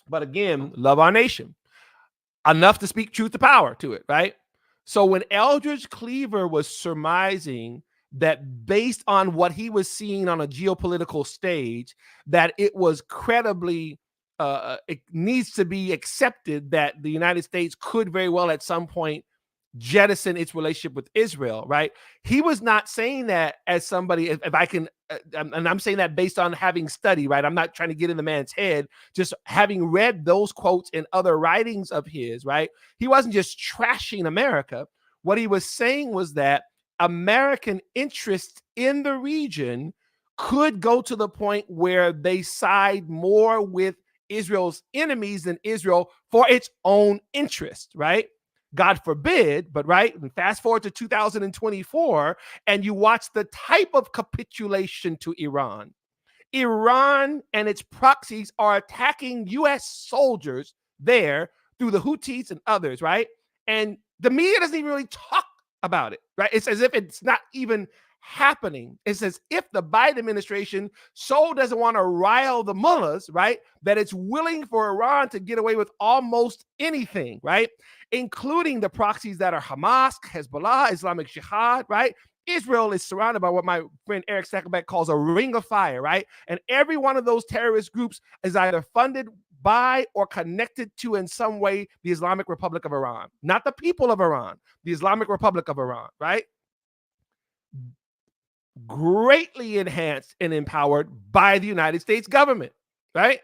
But again, love our nation enough to speak truth to power to it, right? So when Eldridge Cleaver was surmising that based on what he was seeing on a geopolitical stage, that it was credibly, it needs to be accepted that the United States could very well at some point jettison its relationship with Israel, right? He was not saying that as somebody, if I can, and I'm saying that based on having studied, right? I'm not trying to get in the man's head, just having read those quotes in other writings of his, right? He wasn't just trashing America. What he was saying was that American interests in the region could go to the point where they side more with Israel's enemies than Israel for its own interest, right? God forbid, but right, and fast forward to 2024, and you watch the type of capitulation to Iran. Iran and its proxies are attacking U.S. soldiers there through the Houthis and others, right? And the media doesn't even really talk about it, right? It's as if it's not even happening. It's as if the Biden administration so doesn't want to rile the mullahs, right, that it's willing for Iran to get away with almost anything, right, including the proxies that are Hamas, Hezbollah, Islamic Jihad, right? Israel is surrounded by what my friend Eric Stakelbeck calls a ring of fire, right? And every one of those terrorist groups is either funded by or connected to in some way the Islamic Republic of Iran, not the people of Iran, the Islamic Republic of Iran, right? Greatly enhanced and empowered by the United States government, right?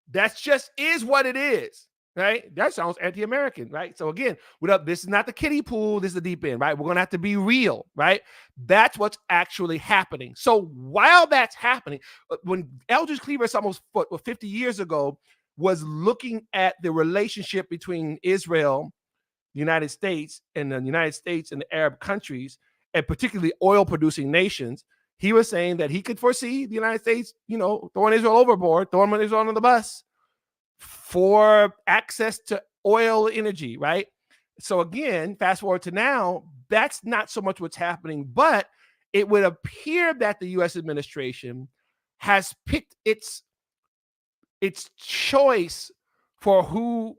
That's just is what it is, right? That sounds anti-American, right? So again, this is not the kiddie pool, this is the deep end, right? We're going to have to be real, right? That's what's actually happening. So while that's happening, when Eldridge Cleaver, almost 50 years ago, was looking at the relationship between Israel, the United States, and the United States and the Arab countries, and particularly oil-producing nations, he was saying that he could foresee the United States, throwing Israel overboard, throwing Israel under the bus for access to oil energy, right? So again, fast forward to now, that's not so much what's happening, but it would appear that the U.S. administration has picked its choice for who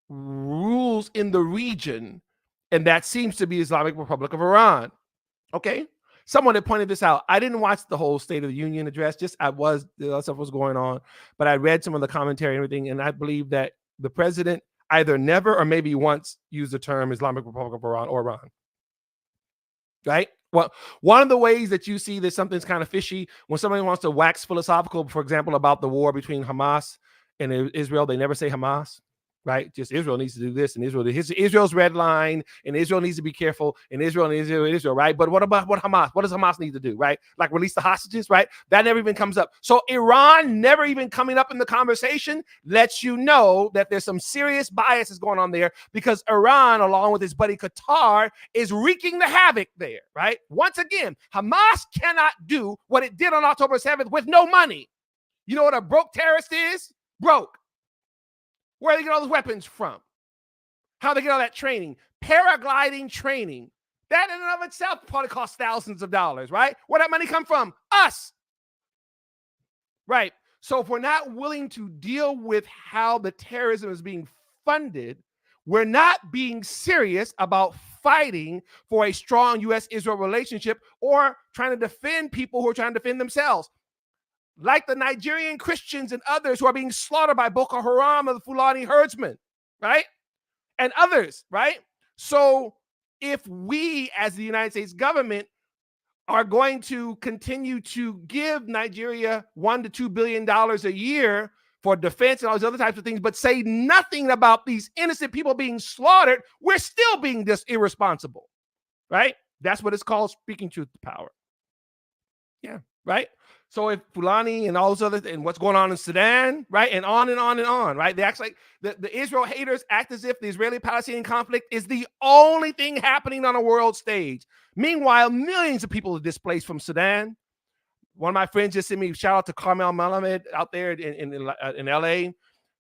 rules in the region, and that seems to be Islamic Republic of Iran. Okay, someone had pointed this out. I didn't watch the whole State of the Union address. The other stuff was going on, but I read some of the commentary and everything, and I believe that the president either never or maybe once used the term Islamic Republic of Iran or Iran. Right? Well, one of the ways that you see that something's kind of fishy when somebody wants to wax philosophical, for example, about the war between Hamas and Israel, they never say Hamas. Right? Just Israel needs to do this, and Israel's red line, and Israel needs to be careful, and Israel, right? But what about Hamas? What does Hamas need to do, right? Like release the hostages, right? That never even comes up. So Iran never even coming up in the conversation lets you know that there's some serious biases going on there, because Iran, along with his buddy Qatar, is wreaking the havoc there, right? Once again, Hamas cannot do what it did on October 7th with no money. You know what a broke terrorist is? Broke. Where do they get all those weapons from? How do they get all that training? Paragliding training. That in and of itself probably costs thousands of dollars, right? Where that money come from? Us. Right. So if we're not willing to deal with how the terrorism is being funded, we're not being serious about fighting for a strong U.S.-Israel relationship or trying to defend people who are trying to defend themselves. Like the Nigerian Christians and others who are being slaughtered by Boko Haram or the Fulani herdsmen, right? And others, right? So if we, as the United States government, are going to continue to give Nigeria $1 to $2 billion a year for defense and all these other types of things, but say nothing about these innocent people being slaughtered, we're still being just irresponsible, right? That's what it's called, speaking truth to power. Yeah, right? So if Fulani and all those other and what's going on in Sudan, right, and on and on and on, right? They act like the Israel haters act as if the Israeli-Palestinian conflict is the only thing happening on a world stage. Meanwhile, millions of people are displaced from Sudan. One of my friends just sent me a shout out to Carmel Malamed out there in LA.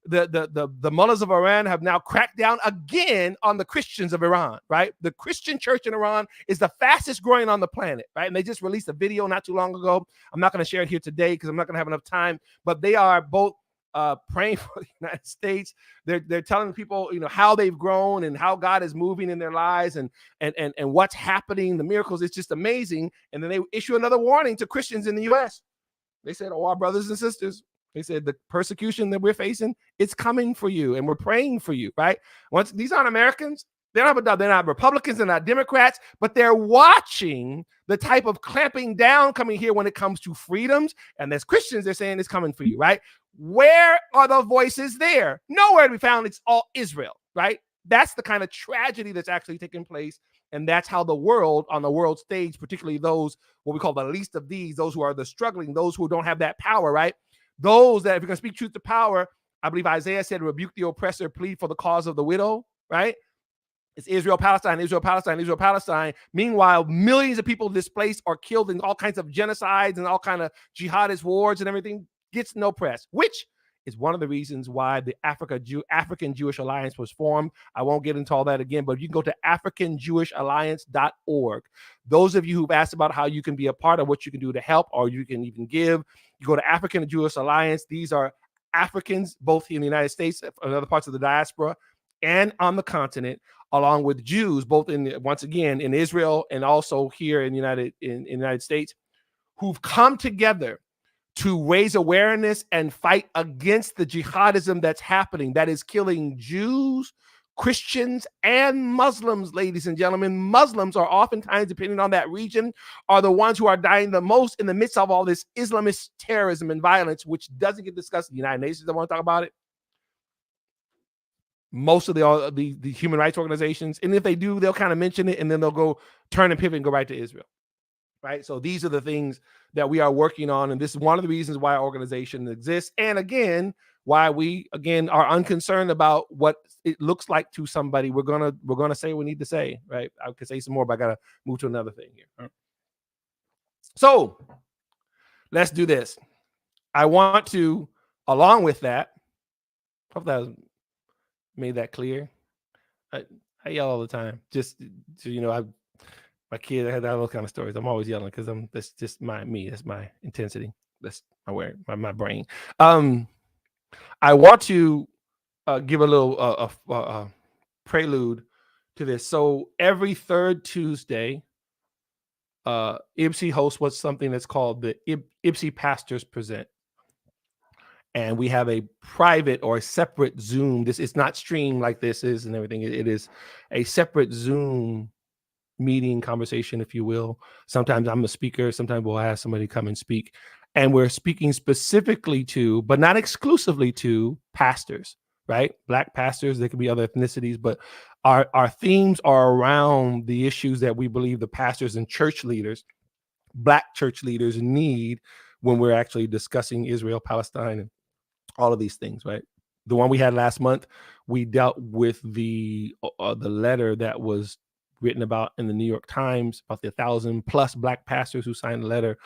the mullahs of Iran have now cracked down again on the Christians of Iran, right? The Christian church in Iran is the fastest growing on the planet, right? And they just released a video not too long ago. I'm not going to share it here today because I'm not going to have enough time, but they are both praying for the United States. They're telling people, how they've grown and how God is moving in their lives and what's happening, the miracles. It's just amazing. And then they issue another warning to Christians in the U.S. They said, our brothers and sisters, they said the persecution that we're facing, it's coming for you, and we're praying for you, right? Once these aren't Americans, they're not Republicans, they're not Democrats, but they're watching the type of clamping down coming here when it comes to freedoms. And as Christians, they're saying it's coming for you, right? Where are the voices there? Nowhere to be found. It's all Israel, right? That's the kind of tragedy that's actually taking place. And that's how the world, on the world stage, particularly those, what we call the least of these, those who are the struggling, those who don't have that power, right? Those that, if you're going to speak truth to power, I believe Isaiah said, rebuke the oppressor, plead for the cause of the widow, right? It's Israel, Palestine, Israel, Palestine, Israel, Palestine. Meanwhile, millions of people displaced or killed in all kinds of genocides and all kinds of jihadist wars and everything, gets no press, which is one of the reasons why the African Jewish Alliance was formed. I won't get into all that again, but you can go to africanjewishalliance.org. Those of you who've asked about how you can be a part of what you can do to help, or you can even give, you go to African Jewish Alliance. These are Africans, both in the United States and other parts of the diaspora and on the continent, along with Jews, both once again, in Israel and also here in the United States, who've come together to raise awareness and fight against the jihadism that's happening, that is killing Jews, Christians, and Muslims, ladies and gentlemen. Muslims are oftentimes, depending on that region, are the ones who are dying the most in the midst of all this Islamist terrorism and violence, which doesn't get discussed in the United Nations. I want to talk about it. Most of the human rights organizations, and if they do, they'll kind of mention it, and then they'll go turn and pivot and go right to Israel. Right. So these are the things that we are working on. And this is one of the reasons why our organization exists. And again, why we, are unconcerned about what it looks like to somebody. We're going to say what we need to say. Right. I could say some more, but I got to move to another thing here. Right. So let's do this. I want to, along with that, hope that made that clear. I yell all the time. Just so my kid, I had all those kind of stories. I'm always yelling because that's just me. That's my intensity. That's my brain. I want to give a little prelude to this. So every third Tuesday, IBSI hosts what's something that's called the IBSI Pastors Present. And we have a private or a separate Zoom. It's not streamed like this is and everything. It is a separate Zoom meeting, conversation, if you will. Sometimes I'm a speaker. Sometimes we'll ask somebody to come and speak. And we're speaking specifically to, but not exclusively to, pastors, right? Black pastors. There could be other ethnicities, but our themes are around the issues that we believe the pastors and church leaders, Black church leaders, need when we're actually discussing Israel, Palestine, and all of these things, right? The one we had last month, we dealt with the letter that was written about in the New York Times about the 1,000+ Black pastors who signed a letter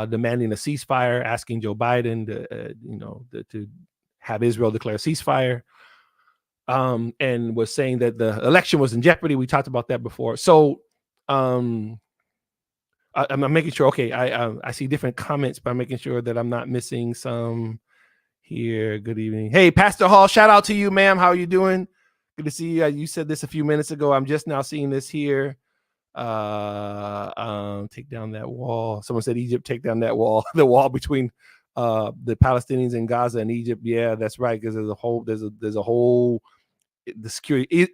demanding a ceasefire, asking Joe Biden to have Israel declare a ceasefire, and was saying that the election was in jeopardy. We talked about that before. So I'm making sure. Okay, I see different comments, but I'm making sure that I'm not missing some here. Good evening. Hey, Pastor Hall, shout out to you, ma'am. How are you doing? Good to see you. You said this a few minutes ago. I'm just now seeing this here. Take down that wall. Someone said Egypt, take down that wall. The wall between the Palestinians in Gaza and Egypt. Yeah, that's right. Because there's a whole the security.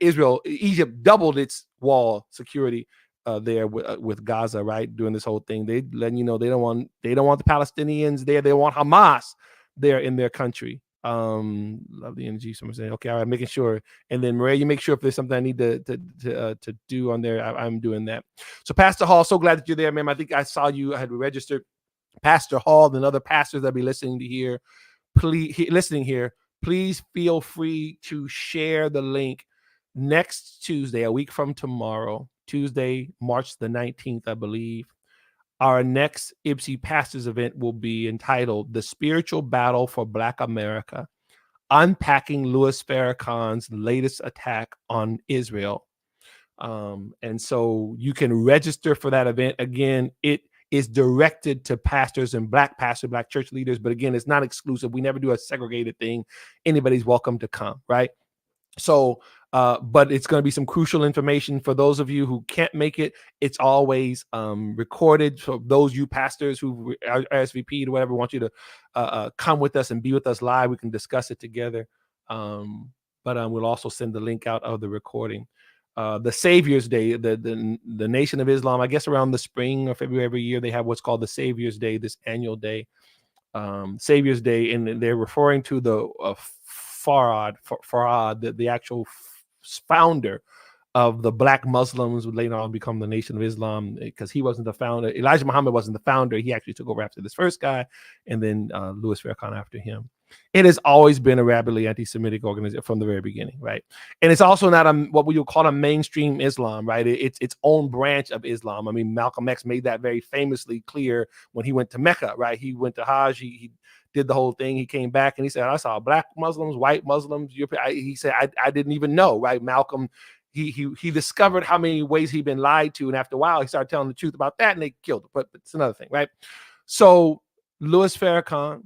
Egypt doubled its wall security there with Gaza, right? Doing this whole thing. They letting you know they don't want the Palestinians there. They want Hamas there in their country. Love the energy. Someone saying, okay, all right, making sure. And then Maria, you make sure if there's something I need to do on there, I'm doing that. So Pastor Hall, so glad that you're there, ma'am. I think I saw you. I had registered. Pastor Hall and other pastors that be listening here, please feel free to share the link next Tuesday, a week from tomorrow, Tuesday, March the 19th, I believe. Our next IBSI Pastors event will be entitled The Spiritual Battle for Black America, unpacking Louis Farrakhan's latest attack on Israel. And so you can register for that event. Again, it is directed to pastors and black church leaders. But again, it's not exclusive. We never do a segregated thing. Anybody's welcome to come, right? So, but it's going to be some crucial information for those of you who can't make it. It's always recorded. So those you pastors who are RSVP'd or whatever want you to come with us and be with us live, we can discuss it together. But we'll also send the link out of the recording. The Savior's Day, the Nation of Islam, I guess around the spring or February every year, they have what's called the Savior's Day, this annual day. Savior's Day, and they're referring to the Farad, the actual founder of the black Muslims, would later on become the Nation of Islam, because he wasn't the founder. Elijah Muhammad wasn't the founder. He actually took over after this first guy, and then Louis Farrakhan after him. It has always been a rabidly anti-Semitic organization from the very beginning, right? And it's also not what we would call a mainstream Islam, right? It's its own branch of Islam. I mean, Malcolm X made that very famously clear when he went to Mecca, right? He went to Hajj, he did the whole thing. He came back and he said, I saw black Muslims, white Muslims. He said, I didn't even know, right? Malcolm, he discovered how many ways he'd been lied to. And after a while, he started telling the truth about that, and they killed him. But it's another thing, right? So Louis Farrakhan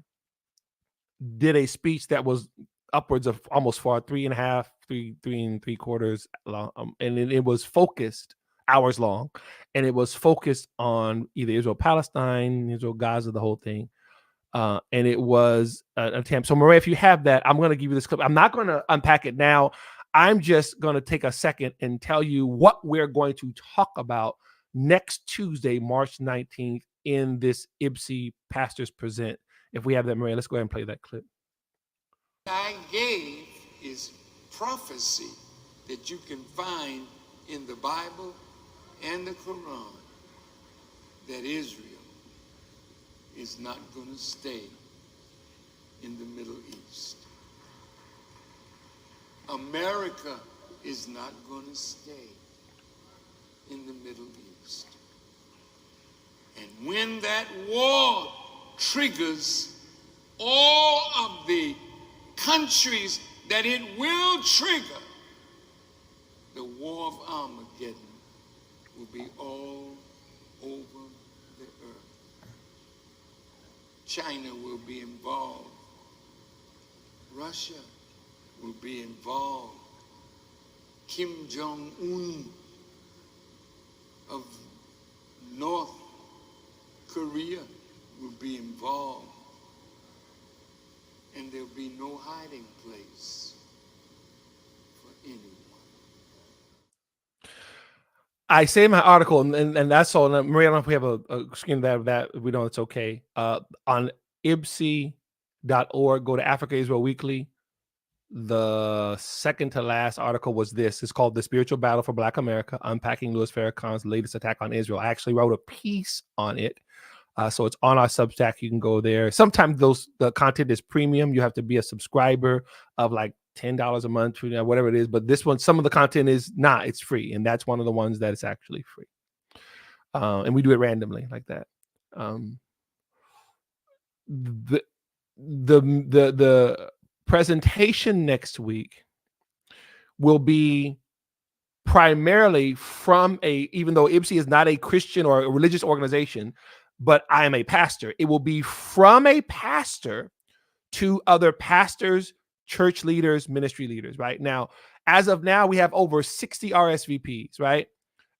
did a speech that was upwards of almost 3 and 3/4 long, and it was focused hours long, and it was focused on either Israel, Palestine, Israel, Gaza, the whole thing. And it was an attempt. So, Maria, if you have that, I'm going to give you this clip. I'm not going to unpack it now. I'm just going to take a second and tell you what we're going to talk about next Tuesday, March 19th, in this IBSI Pastors Present. If we have that, Maria, let's go ahead and play that clip. I gave is prophecy that you can find in the Bible and the Quran, that Israel is not going to stay in the Middle East. America is not going to stay in the Middle East. And when that war triggers all of the countries that it will trigger, the war of Armageddon will be all over the earth. China will be involved. Russia will be involved. Kim Jong-un of North Korea will be involved. And there'll be no hiding place for anyone. I say in my article, and that's all. Maria, I don't know if we have a screen that we know it's okay. On IBSI.org, go to Africa Israel Weekly. The second to last article was this. It's called The Spiritual Battle for Black America, Unpacking Louis Farrakhan's Latest Attack on Israel. I actually wrote a piece on it. So it's on our Substack. You can go there. Sometimes the content is premium. You have to be a subscriber of like $10 a month, whatever it is. But this one, some of the content is not. It's free, and that's one of the ones that is actually free. And we do it randomly like that. The presentation next week will be primarily from even though IBSI is not a Christian or a religious organization, but I am a pastor. It will be from a pastor to other pastors, church leaders, ministry leaders, right? Now, as of now, we have over 60 RSVPs, right?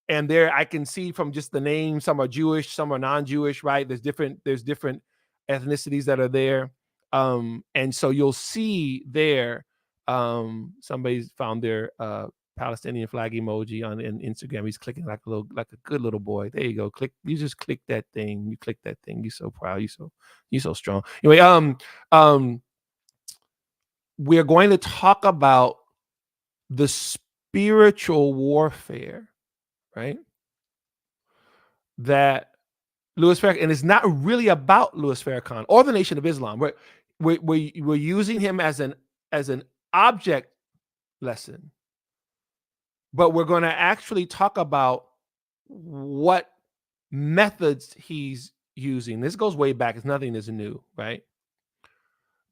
And there I can see from just the name, some are Jewish, some are non-Jewish, right? There's different ethnicities that are there. And so you'll see there, somebody's found their Palestinian flag emoji on Instagram. He's clicking like a good little boy. There you go. You just click that thing. You click that thing. You're so proud. You're so strong. Anyway, we're going to talk about the spiritual warfare, right? That Louis Farrakhan, and it's not really about Louis Farrakhan or the Nation of Islam. We're using him as an object lesson, but we're going to actually talk about what methods he's using. This goes way back. It's nothing is new, right?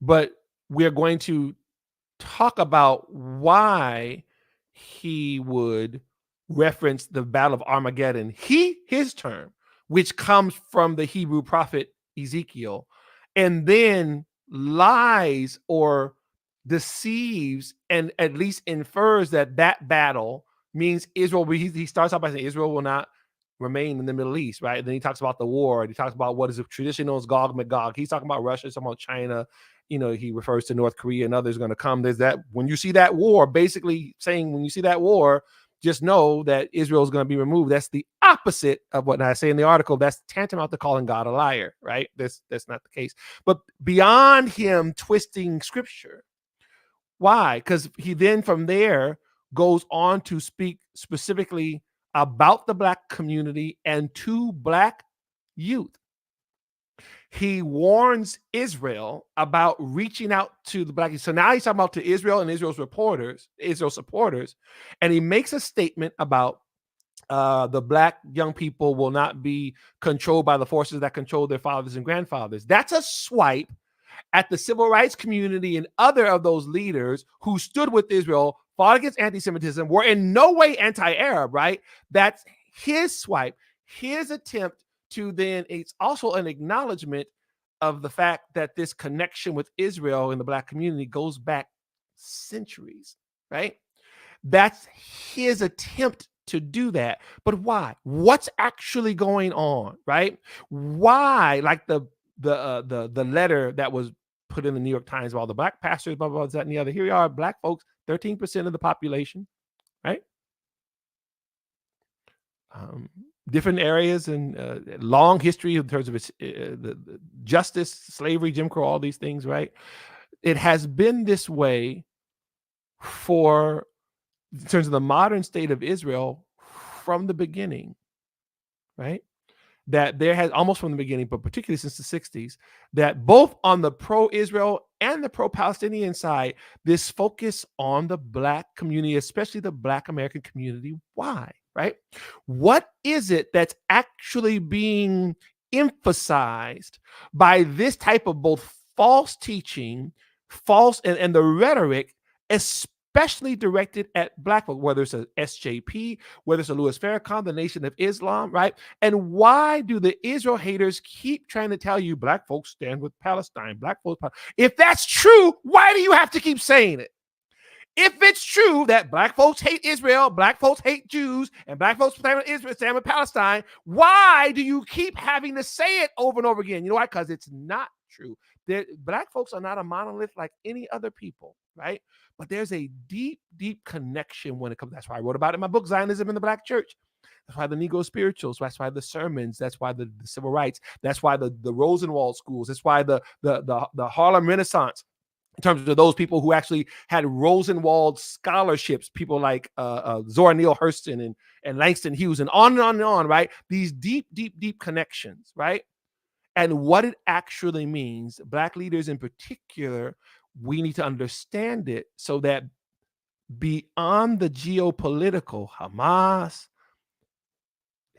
But we're going to talk about why he would reference the Battle of Armageddon, his term, which comes from the Hebrew prophet Ezekiel, and then lies or deceives and at least infers that battle means Israel. He starts off by saying Israel will not remain in the Middle East, right? And then he talks about the war. And he talks about what is traditional as Gog Magog. He's talking about Russia. He's talking about China. He refers to North Korea and others going to come. There's that. When you see that war, basically saying when you see that war, just know that Israel is going to be removed. That's the opposite of what I say in the article. That's tantamount to calling God a liar, right? That's not the case. But beyond him twisting scripture, why? Because he then from there goes on to speak specifically about the Black community and to Black youth. He warns Israel about reaching out to the Black youth. So now he's talking about to Israel and Israel supporters, and he makes a statement about the Black young people will not be controlled by the forces that control their fathers and grandfathers. That's a swipe at the civil rights community and other of those leaders who stood with Israel, fought against anti-Semitism, were in no way anti-Arab, right? That's his swipe, his attempt to then, it's also an acknowledgement of the fact that this connection with Israel in the Black community goes back centuries, right? That's his attempt to do that. But why? What's actually going on, right? Why, like the letter that was put in the New York Times, all the Black pastors, blah, blah, blah, that and the other. Here we are, Black folks, 13% of the population, right? Different areas and long history in terms of its the justice, slavery, Jim Crow, all these things, right? It has been this way for, in terms of the modern state of Israel, from the beginning, right? That there has, almost from the beginning, but particularly since the 60s, that both on the pro-Israel and the pro-Palestinian side, this focus on the Black community, especially the Black American community. Why, right? What is it that's actually being emphasized by this type of both false teaching, and the rhetoric, especially directed at Black folk, whether it's a SJP, whether it's a Louis Farrakhan, the Nation of Islam, right? And why do the Israel haters keep trying to tell you Black folks stand with Palestine, Black folks? If that's true, why do you have to keep saying it? If it's true that Black folks hate Israel, Black folks hate Jews, and Black folks stand with Israel, stand with Palestine, why do you keep having to say it over and over again? You know why? Because it's not true. Black folks are not a monolith like any other people, right? But there's a deep, deep connection when it comes. That's why I wrote about it in my book, Zionism in the Black Church. That's why the Negro spirituals. That's why the sermons. That's why the civil rights. That's why the Rosenwald schools. That's why the Harlem Renaissance. In terms of those people who actually had Rosenwald scholarships, people like Zora Neale Hurston and Langston Hughes, and on and on and on, right? These deep, deep, deep connections, right? And what it actually means, Black leaders in particular, we need to understand it so that beyond the geopolitical, Hamas,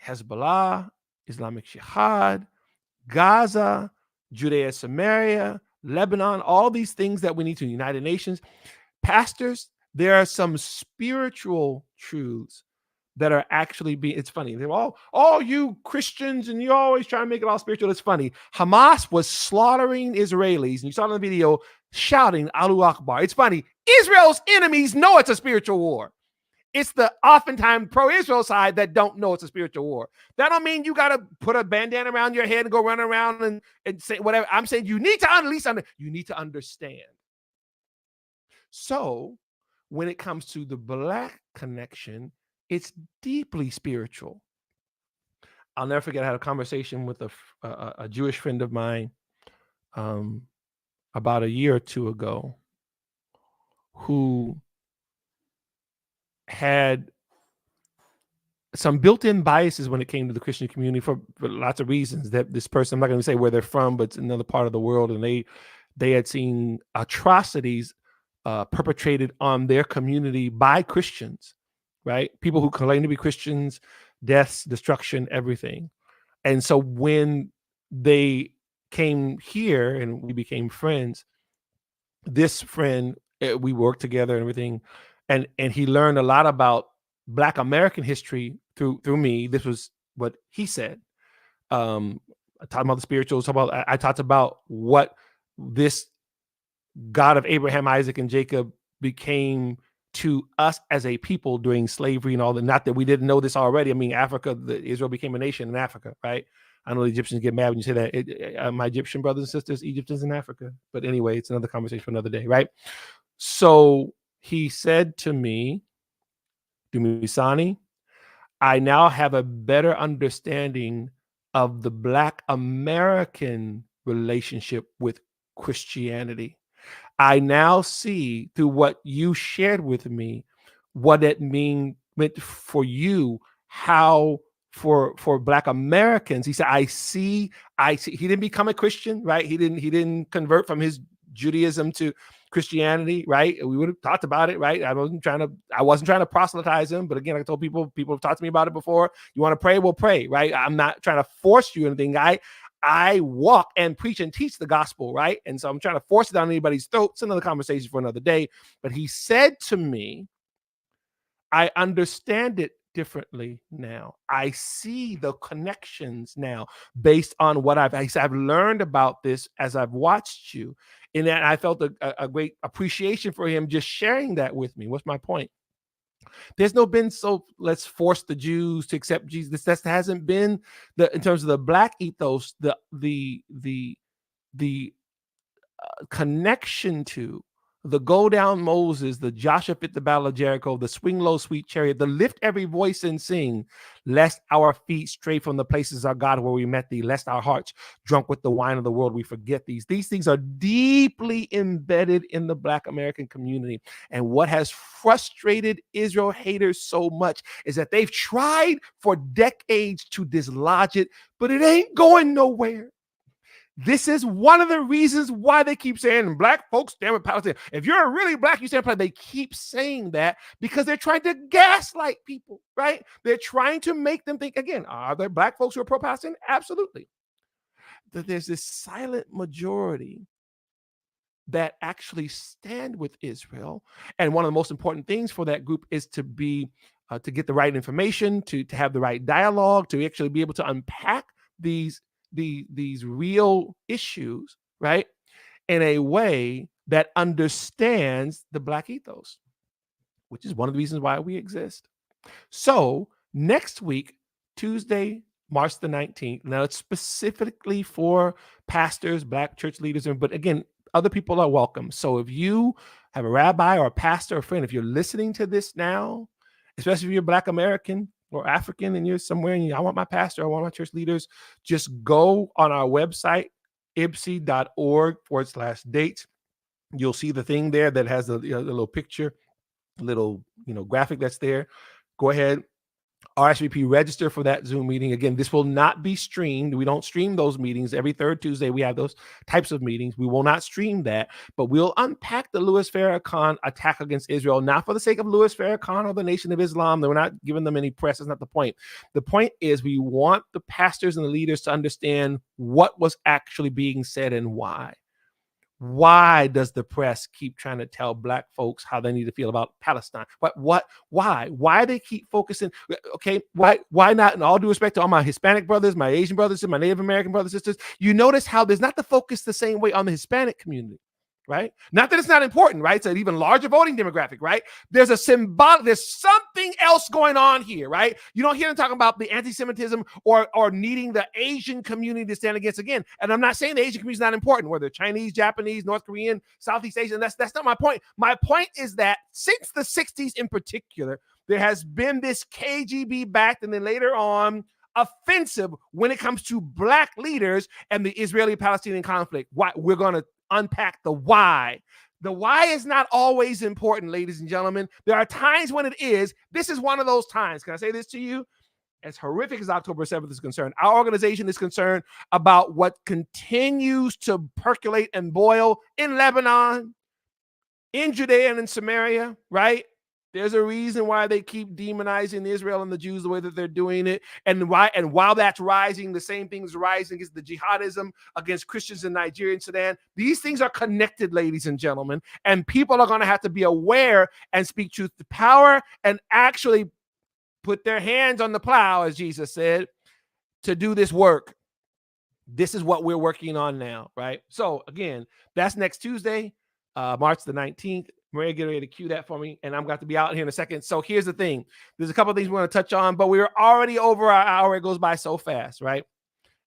Hezbollah, Islamic Jihad, Gaza, Judea, Samaria, Lebanon, all these things that we need to, United Nations, pastors, there are some spiritual truths that are actually being, it's funny. They're all you Christians, and you always try to make it all spiritual. It's funny. Hamas was slaughtering Israelis, and you saw in the video shouting Allahu Akbar. It's funny. Israel's enemies know it's a spiritual war. It's the oftentimes pro-Israel side that don't know it's a spiritual war. That don't mean you got to put a bandana around your head and go run around and say whatever. I'm saying you need to at least you need to understand. So when it comes to the Black connection, it's deeply spiritual. I'll never forget, I had a conversation with a Jewish friend of mine about a year or two ago who had some built-in biases when it came to the Christian community for lots of reasons. That this person, I'm not going to say where they're from, but it's another part of the world, and they had seen atrocities perpetrated on their community by Christians, right? People who claim to be Christians, deaths, destruction, everything. And so when they came here and we became friends, this friend We worked together and everything, and he learned a lot about Black American history through me. This was what he said. I talked about the spirituals. I talked about what this God of Abraham, Isaac, and Jacob became to us as a people during slavery and all that. Not that we didn't know this already. I mean, Israel became a nation in Africa, right? I know the Egyptians get mad when you say that. My Egyptian brothers and sisters, Egypt is in Africa. But anyway, it's another conversation for another day, right? So he said to me, Dumisani, I now have a better understanding of the Black American relationship with Christianity. I now see through what you shared with me what it meant for you, how for Black Americans. He said, I see. He didn't become a Christian, right? He didn't convert from his Judaism to Christianity, right? We would have talked about it, right? I wasn't trying to proselytize him, but again, I told people have talked to me about it before. You want to pray, we'll pray, right? I'm not trying to force you anything. I walk and preach and teach the gospel, right? And so I'm trying to force it down anybody's throat. It's another conversation for another day. But he said to me, I understand it differently now. I see the connections now based on what I've learned about this as I've watched you. And I felt a great appreciation for him just sharing that with me. What's my point? There's no been let's force the Jews to accept Jesus. That hasn't been in terms of the Black ethos, the connection to the go down Moses, the Joshua fit the battle of Jericho, the swing low sweet chariot, the lift every voice and sing, lest our feet stray from the places of God where we met thee, lest our hearts drunk with the wine of the world we forget these. These things are deeply embedded in the Black American community. And what has frustrated Israel haters so much is that they've tried for decades to dislodge it, but it ain't going nowhere. This is one of the reasons why they keep saying Black folks stand with Palestine. If you're really Black, you stand with Palestine. They keep saying that because they're trying to gaslight people, right? They're trying to make them think, again, are there Black folks who are pro-Palestine? Absolutely. That there's this silent majority that actually stand with Israel. And one of the most important things for that group is to get the right information, to have the right dialogue, to actually be able to unpack these real issues, right, in a way that understands the Black ethos, which is one of the reasons why we exist. So next week, Tuesday, March the 19th, now it's specifically for pastors, Black church leaders, but again, other people are welcome. So if you have a rabbi or a pastor or friend, if you're listening to this now, especially if you're Black American or African and you're somewhere and I want my pastor, I want my church leaders, just go on our website, ibsi.org/dates. You'll see the thing there that has a little picture, little graphic that's there. Go ahead, RSVP, register for that Zoom meeting. Again, this will not be streamed. We don't stream those meetings. Every third Tuesday, we have those types of meetings. We will not stream that, but we'll unpack the Louis Farrakhan attack against Israel, not for the sake of Louis Farrakhan or the Nation of Islam. We're not giving them any press. That's not the point. The point is we want the pastors and the leaders to understand what was actually being said and why. Why does the press keep trying to tell Black folks how they need to feel about Palestine? Why they keep focusing? Okay, why not? In all due respect to all my Hispanic brothers, my Asian brothers, and my Native American brothers and sisters, you notice how there's not the focus the same way on the Hispanic community, right? Not that it's not important, right? It's an even larger voting demographic, right? There's something else going on here, right? You don't hear them talking about the anti-Semitism or needing the Asian community to stand against again. And I'm not saying the Asian community is not important, whether Chinese, Japanese, North Korean, Southeast Asian. That's not my point. My point is that since the 60s in particular, there has been this KGB-backed and then later on offensive when it comes to Black leaders and the Israeli-Palestinian conflict. Why we're going to unpack the why. The why is not always important, ladies and gentlemen. There are times when it is. This is one of those times. Can I say this to you? As horrific as October 7th is concerned, our organization is concerned about what continues to percolate and boil in Lebanon, in Judea and in Samaria, right? There's a reason why they keep demonizing Israel and the Jews the way that they're doing it. And while that's rising, the same thing is rising is the jihadism against Christians in Nigeria and Sudan. These things are connected, ladies and gentlemen. And people are going to have to be aware and speak truth to power and actually put their hands on the plow, as Jesus said, to do this work. This is what we're working on now, right? So again, that's next Tuesday, March the 19th. Maria, get ready to cue that for me, and I'm going to be out here in a second. So here's the thing. There's a couple of things we want to touch on, but we're already over our hour. It goes by so fast, right?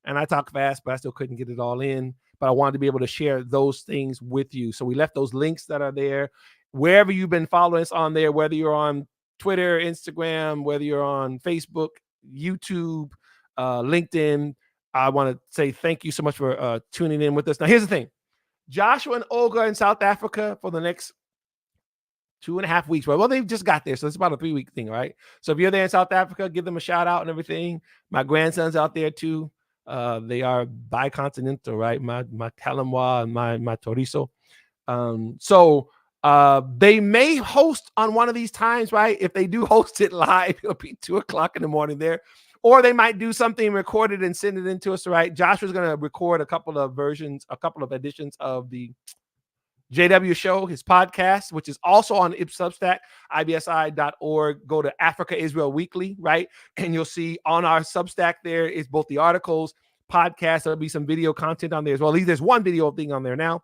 And I talk fast, but I still couldn't get it all in. But I wanted to be able to share those things with you. So we left those links that are there. Wherever you've been following us on there, whether you're on Twitter, Instagram, whether you're on Facebook, YouTube, LinkedIn, I want to say thank you so much for tuning in with us. Now, here's the thing. Joshua and Olga in South Africa for the next 2.5 weeks. Well, they've just got there, so it's about a 3-week thing, right? So if you're there in South Africa, give them a shout out and everything. My grandson's out there too. They are bicontinental, right? My Talamwa and my Toriso. So they may host on one of these times, right? If they do host it live, it'll be 2:00 in the morning there. Or they might do something recorded and send it into us, right? Joshua's going to record a couple of editions of the JW Show, his podcast, which is also on Substack, IBSI.org. Go to Africa Israel Weekly, right? And you'll see on our Substack there is both the articles, podcasts. There'll be some video content on there as well. At least there's one video thing on there now,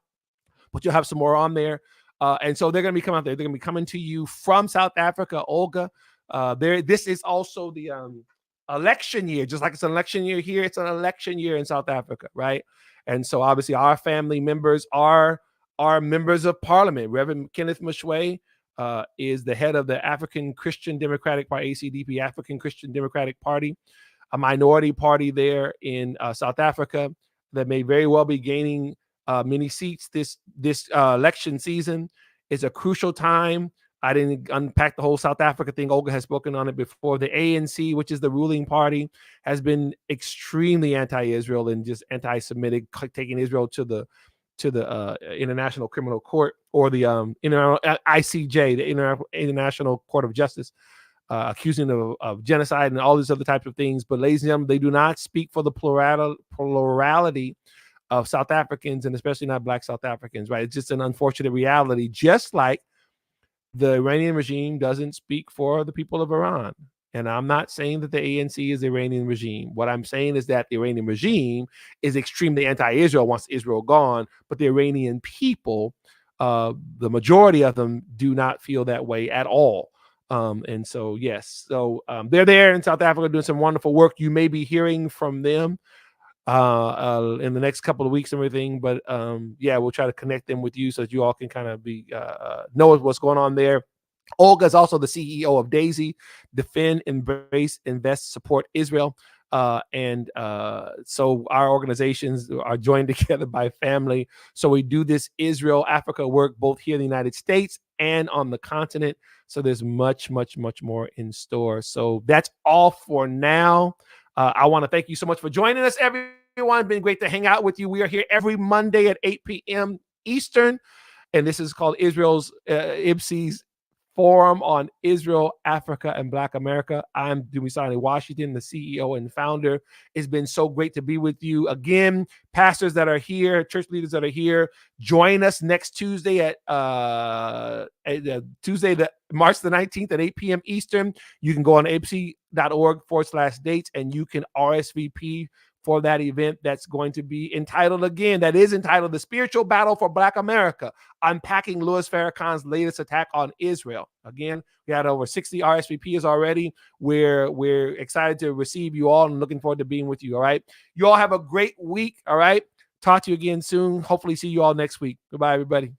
but you'll have some more on there. And so they're going to be coming out there. They're going to be coming to you from South Africa, Olga. This is also the election year. Just like it's an election year here, it's an election year in South Africa, right? And so obviously our family members are members of parliament. Reverend Kenneth Mashwe is the head of the African Christian Democratic Party, ACDP, African Christian Democratic Party, a minority party there in South Africa that may very well be gaining many seats this election season. It's a crucial time. I didn't unpack the whole South Africa thing. Olga has spoken on it before. The ANC, which is the ruling party, has been extremely anti-Israel and just anti-Semitic, taking Israel to the International Criminal Court, or the ICJ, the International Court of Justice, accusing them of genocide and all these other types of things. But ladies and gentlemen, they do not speak for the plurality of South Africans, and especially not Black South Africans, right? It's just an unfortunate reality, just like the Iranian regime doesn't speak for the people of Iran. And I'm not saying that the ANC is the Iranian regime. What I'm saying is that the Iranian regime is extremely anti-Israel, wants Israel gone, but the Iranian people, the majority of them, do not feel that way at all. And so, yes, so they're there in South Africa doing some wonderful work. You may be hearing from them in the next couple of weeks and everything, but yeah, we'll try to connect them with you so that you all can kind of be know what's going on there. Olga is also the CEO of DAISY, Defend, Embrace, Invest, Support Israel. And so our organizations are joined together by family. So we do this Israel-Africa work both here in the United States and on the continent. So there's much, much, much more in store. So that's all for now. I want to thank you so much for joining us, everyone. It's been great to hang out with you. We are here every Monday at 8 p.m. Eastern. And this is called Israel's IBSI's Forum on Israel, Africa, and Black America. I'm Dumisani Washington, the CEO and founder. It's been so great to be with you. Again, pastors that are here, church leaders that are here, join us next Tuesday at March the 19th at 8 p.m. Eastern. You can go on abc.org/dates and you can RSVP for that event that's going to be entitled, The Spiritual Battle for Black America, unpacking Louis Farrakhan's latest attack on Israel. Again, we had over 60 RSVPs already. We're excited to receive you all and looking forward to being with you, all right? You all have a great week, all right? Talk to you again soon. Hopefully see you all next week. Goodbye, everybody.